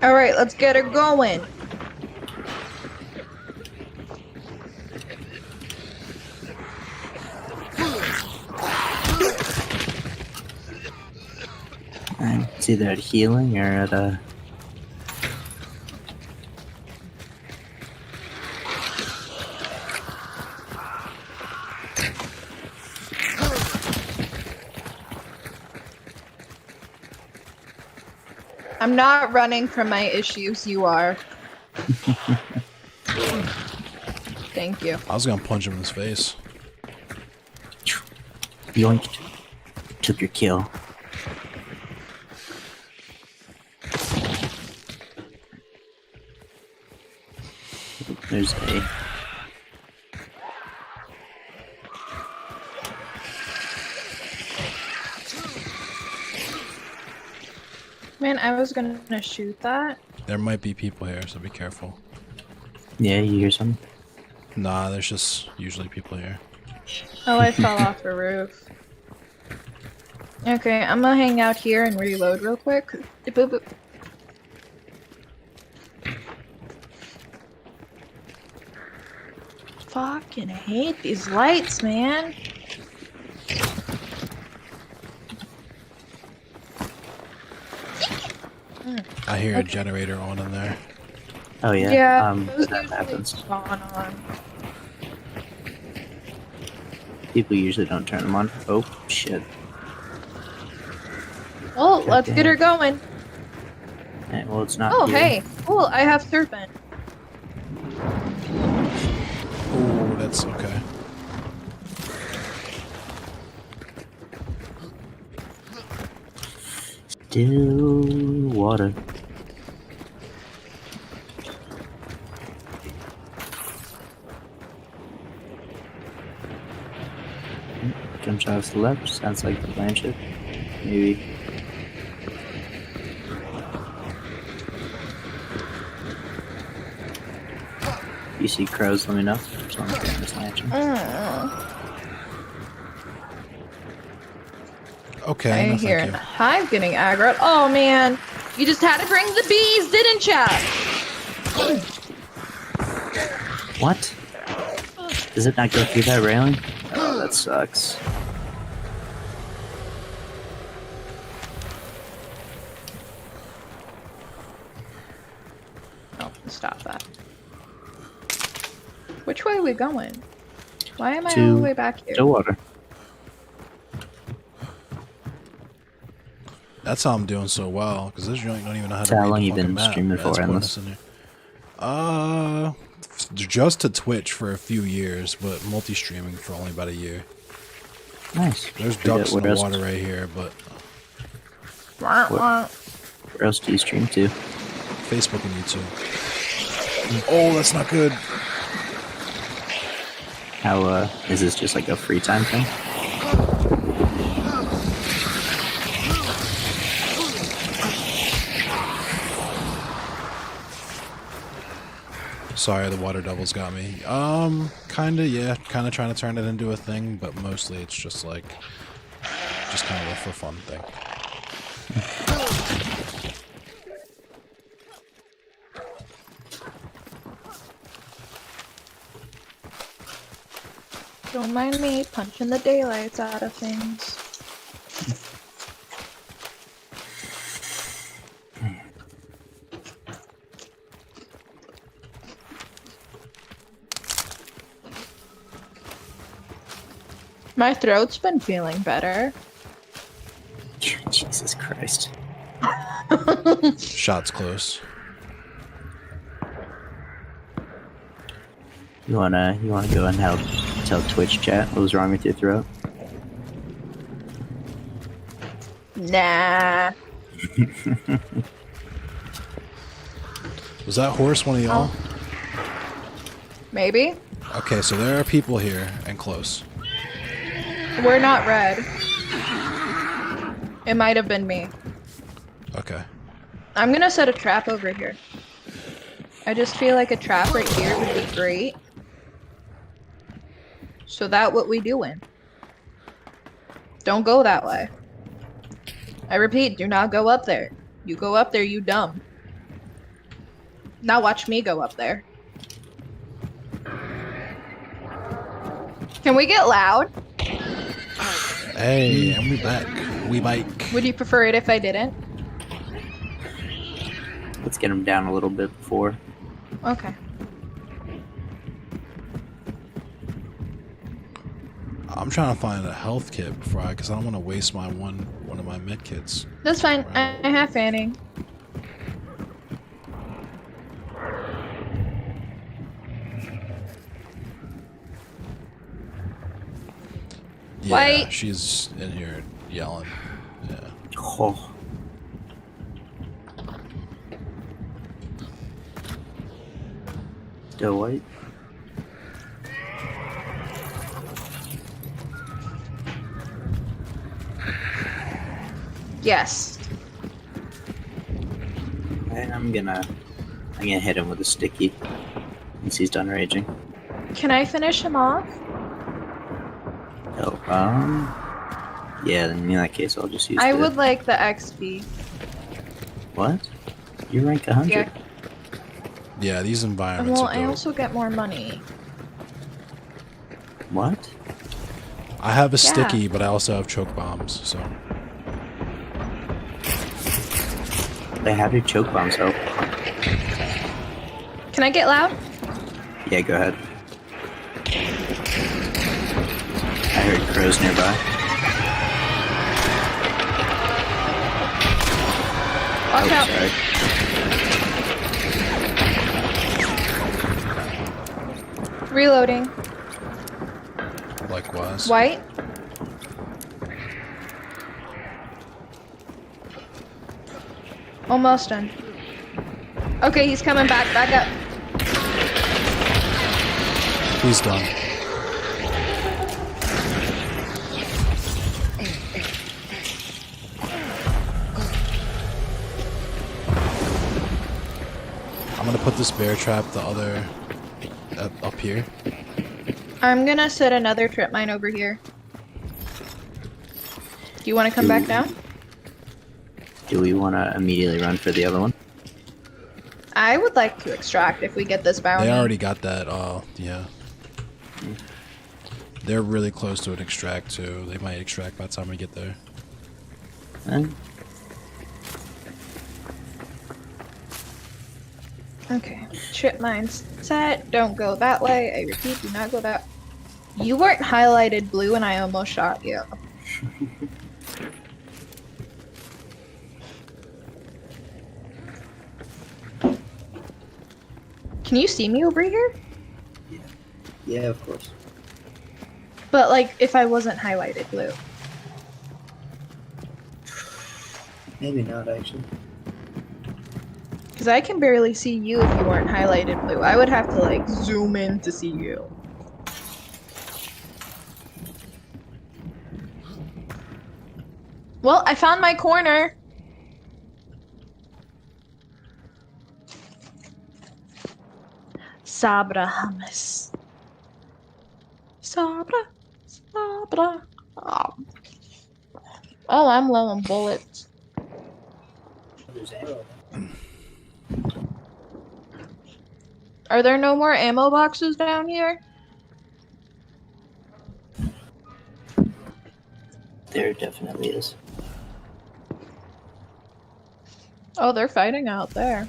All right, let's get her going. It's either at healing or at a. I'm not running from my issues, you are. Thank you. I was gonna punch him in his face. Yoink. Took your kill. There's a. Man, I was gonna shoot that. There might be people here, so be careful. Yeah, you hear something? Nah, there's just usually people here. Oh, I fell off the roof. Okay, I'm gonna hang out here and reload real quick. Boop, boop. Fucking hate these lights, man. I hear a generator on in there. Oh yeah. Yeah, those that usually happens. spawn on. People usually don't turn them on. Oh shit. Well, let's get her going. Okay, well, it's not. Oh, here. hey, cool. I have serpent. Oh, that's okay. Still water. Gunshots to the left. Sounds like the Blanchett. Maybe. You see crows, let me know. as long as I get this lantern. Okay, I no, hear thank you. Hive getting aggro. Oh man, you just had to bring the bees, didn't ya? What? Does it not go through that railing? Oh, that sucks. Oh, stop that. Which way are we going? Why am I all the way back here? Stillwater. That's how I'm doing so well, because this joint don't even know how to How read long the you fucking been map. streaming Yeah, for, it's putting Endless? us in here. Just to Twitch for a few years, but multi-streaming for only about a year. Nice. There's Where ducks in the else- water right here, but Where else do you stream to? Facebook and YouTube. Oh, that's not good. How, is this just like a free time thing? Sorry, the water devils got me. Kinda, yeah. Kinda trying to turn it into a thing, but mostly it's just like, just kind of a for fun thing. Don't mind me punching the daylights out of things. My throat's been feeling better. Jesus Christ. Shots close. You wanna go and help tell Twitch chat what was wrong with your throat? Nah. Was that horse one of y'all? Maybe. Okay, so there are people here and close. We're not red. It might have been me. Okay. I'm gonna set a trap over here. I just feel like a trap right here would be great. So that what we doing. Don't go that way. I repeat, do not go up there. You go up there, you dumb. Now watch me go up there. Can we get loud? Hey, and we back. We bike. Would you prefer it if I didn't? Let's get him down a little bit before. Okay. I'm trying to find a health kit before because I don't want to waste my one of my med kits. That's fine. I have fanning. Yeah, White. she's in here yelling. Yeah. Oh. Still white? Yes. And I'm gonna hit him with a sticky once he's done raging. Can I finish him off? Oh, yeah, then in that case I'll just use I the... would like the XP. What? You rank 100. Yeah. Yeah, these environments Well, are I dope. also get more money. What? I have a Yeah. sticky, but I also have choke bombs, so. Hey, how do choke bombs help? Can I get loud? Yeah, go ahead. I heard crows nearby. Watch Oh, out. sorry. Reloading. Likewise. White. Almost done. Okay, he's coming back. Back up. He's done. I'm gonna put this bear trap the other up here. I'm gonna set another trip mine over here. Do you want to come back down? Do we want to immediately run for the other one? I would like to extract if we get this bounty. They already got that. Yeah. They're really close to an extract too. They might extract by the time we get there. Okay. Trip mines set. Don't go that way. I repeat, do not go that. You weren't highlighted blue, and I almost shot you. Can you see me over here? Yeah, of course. But like, if I wasn't highlighted blue. Maybe not, actually. Because I can barely see you if you weren't highlighted blue. I would have to like zoom in to see you. Well, I found my corner. Sabra hummus. Sabra. Sabra. Oh, I'm low on bullets. Are there no more ammo boxes down here? There definitely is. Oh, they're fighting out there.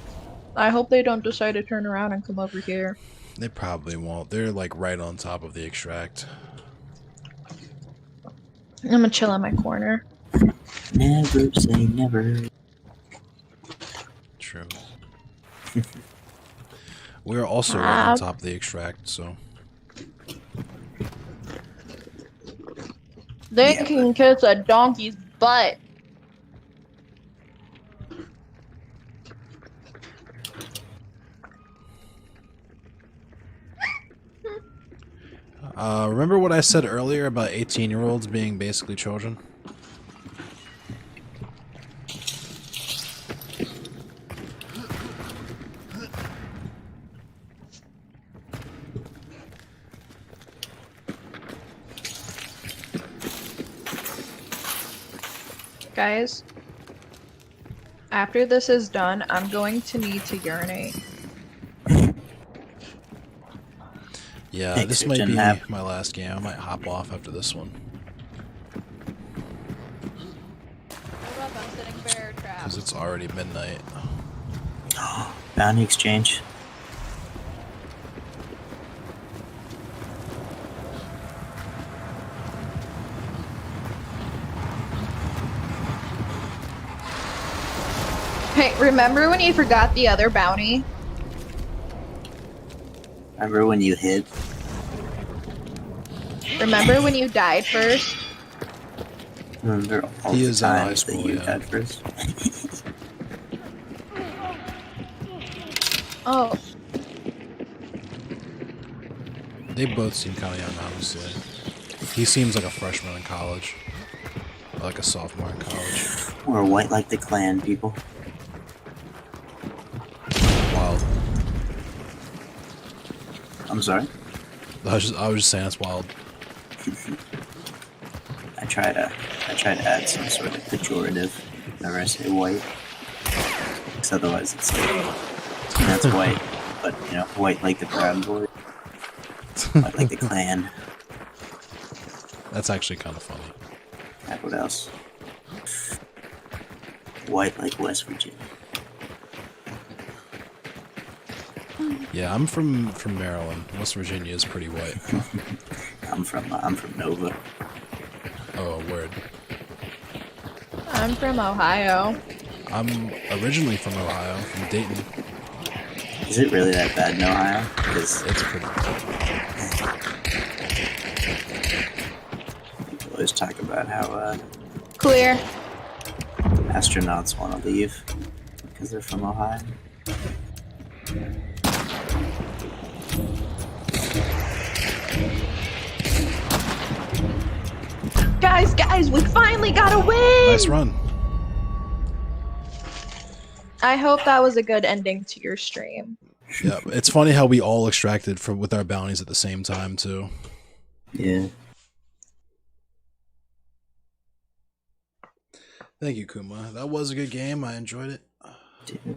I hope they don't decide to turn around and come over here. They probably won't. They're like right on top of the extract. I'm gonna chill in my corner. Never say never. True. We're also right on top of the extract, so. They can kiss a donkey's butt. Remember what I said earlier about 18-year-olds being basically children? Guys, after this is done, I'm going to need to urinate. Yeah, this might be my last game. I might hop off after this one. Because it's already midnight. Bounty exchange. Hey, remember when you forgot the other bounty? Remember when you hid? Remember when you died first? Remember all the times that you died first? Oh. They both seem kind of young, honestly. He seems like a freshman in college. Or like a sophomore in college. Or white like the Klan, people. Wild. I'm sorry? I was just saying it's wild. I try to add some sort of pejorative whenever I say white. Because otherwise it's like, that's white, but you know, white like the Proud Boys. White like the Klan. That's actually kind of funny. And what else? White like West Virginia. Yeah, I'm from Maryland. West Virginia is pretty white. I'm from Nova. Oh, word. I'm from Ohio. I'm originally from Ohio, from Dayton. Is it really that bad in Ohio? It's pretty People always talk about how Clear. astronauts want to leave because they're from Ohio. Guys, we finally got a win! nice run. I hope that was a good ending to your stream. Yeah, it's funny how we all extracted with our bounties at the same time, too. Yeah. Thank you, Kuma. That was a good game. I enjoyed it. Yeah.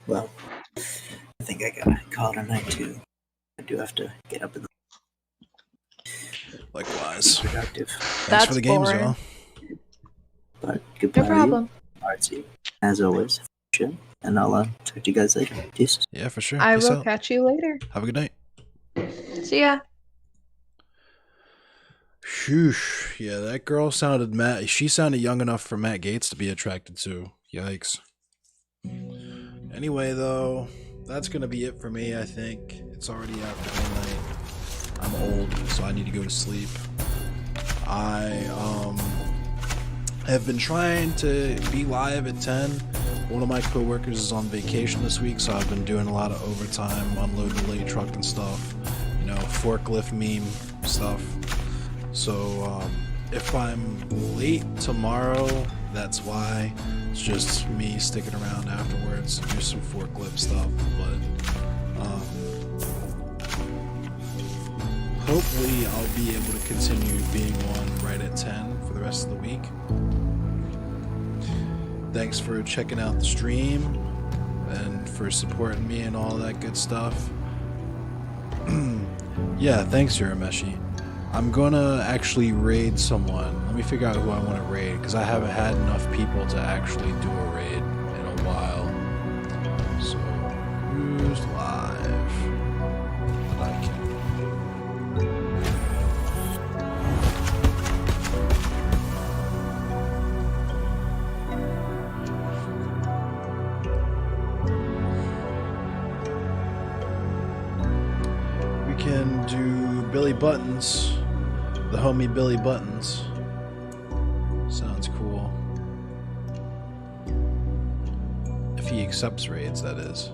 Well, I think I gotta call it a night too. I do have to get up in the Likewise. productive. Thanks for the games, boring. y'all. But goodbye. No problem. Artsy, as always. Shit. And I'll talk to you guys later. Peace. Yeah, for sure. I Peace will out. catch you later. Have a good night. See ya. Shoosh. Yeah, that girl sounded she sounded young enough for Matt Gaetz to be attracted to. Yikes. Anyway, though, that's gonna be it for me, I think. It's already after midnight. I'm old, so I need to go to sleep. I have been trying to be live at 10. One of my coworkers is on vacation this week, so I've been doing a lot of overtime, unloading the late truck and stuff. You know, forklift meme stuff. So if I'm late tomorrow, that's why. It's just me sticking around afterwards to do some forklift stuff. But hopefully I'll be able to continue being on right at 10 for the rest of the week. Thanks for checking out the stream and for supporting me and all that good stuff. Yeah, thanks, Urameshi. I'm gonna actually raid someone. Let me figure out who I want to raid, because I haven't had enough people to actually do a raid in a while. So, who's live? That I can. We can do Billy Buttons. The homie Billy Buttons. Sounds cool. If he accepts raids, that is.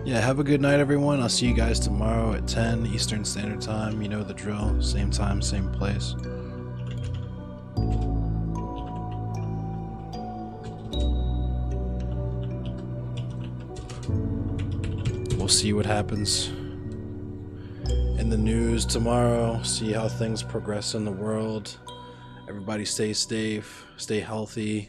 Yeah, have a good night, everyone. I'll see you guys tomorrow at 10 Eastern Standard Time. You know the drill. Same time, same place. We'll see what happens in the news tomorrow, see how things progress in the world. Everybody stay safe, stay healthy,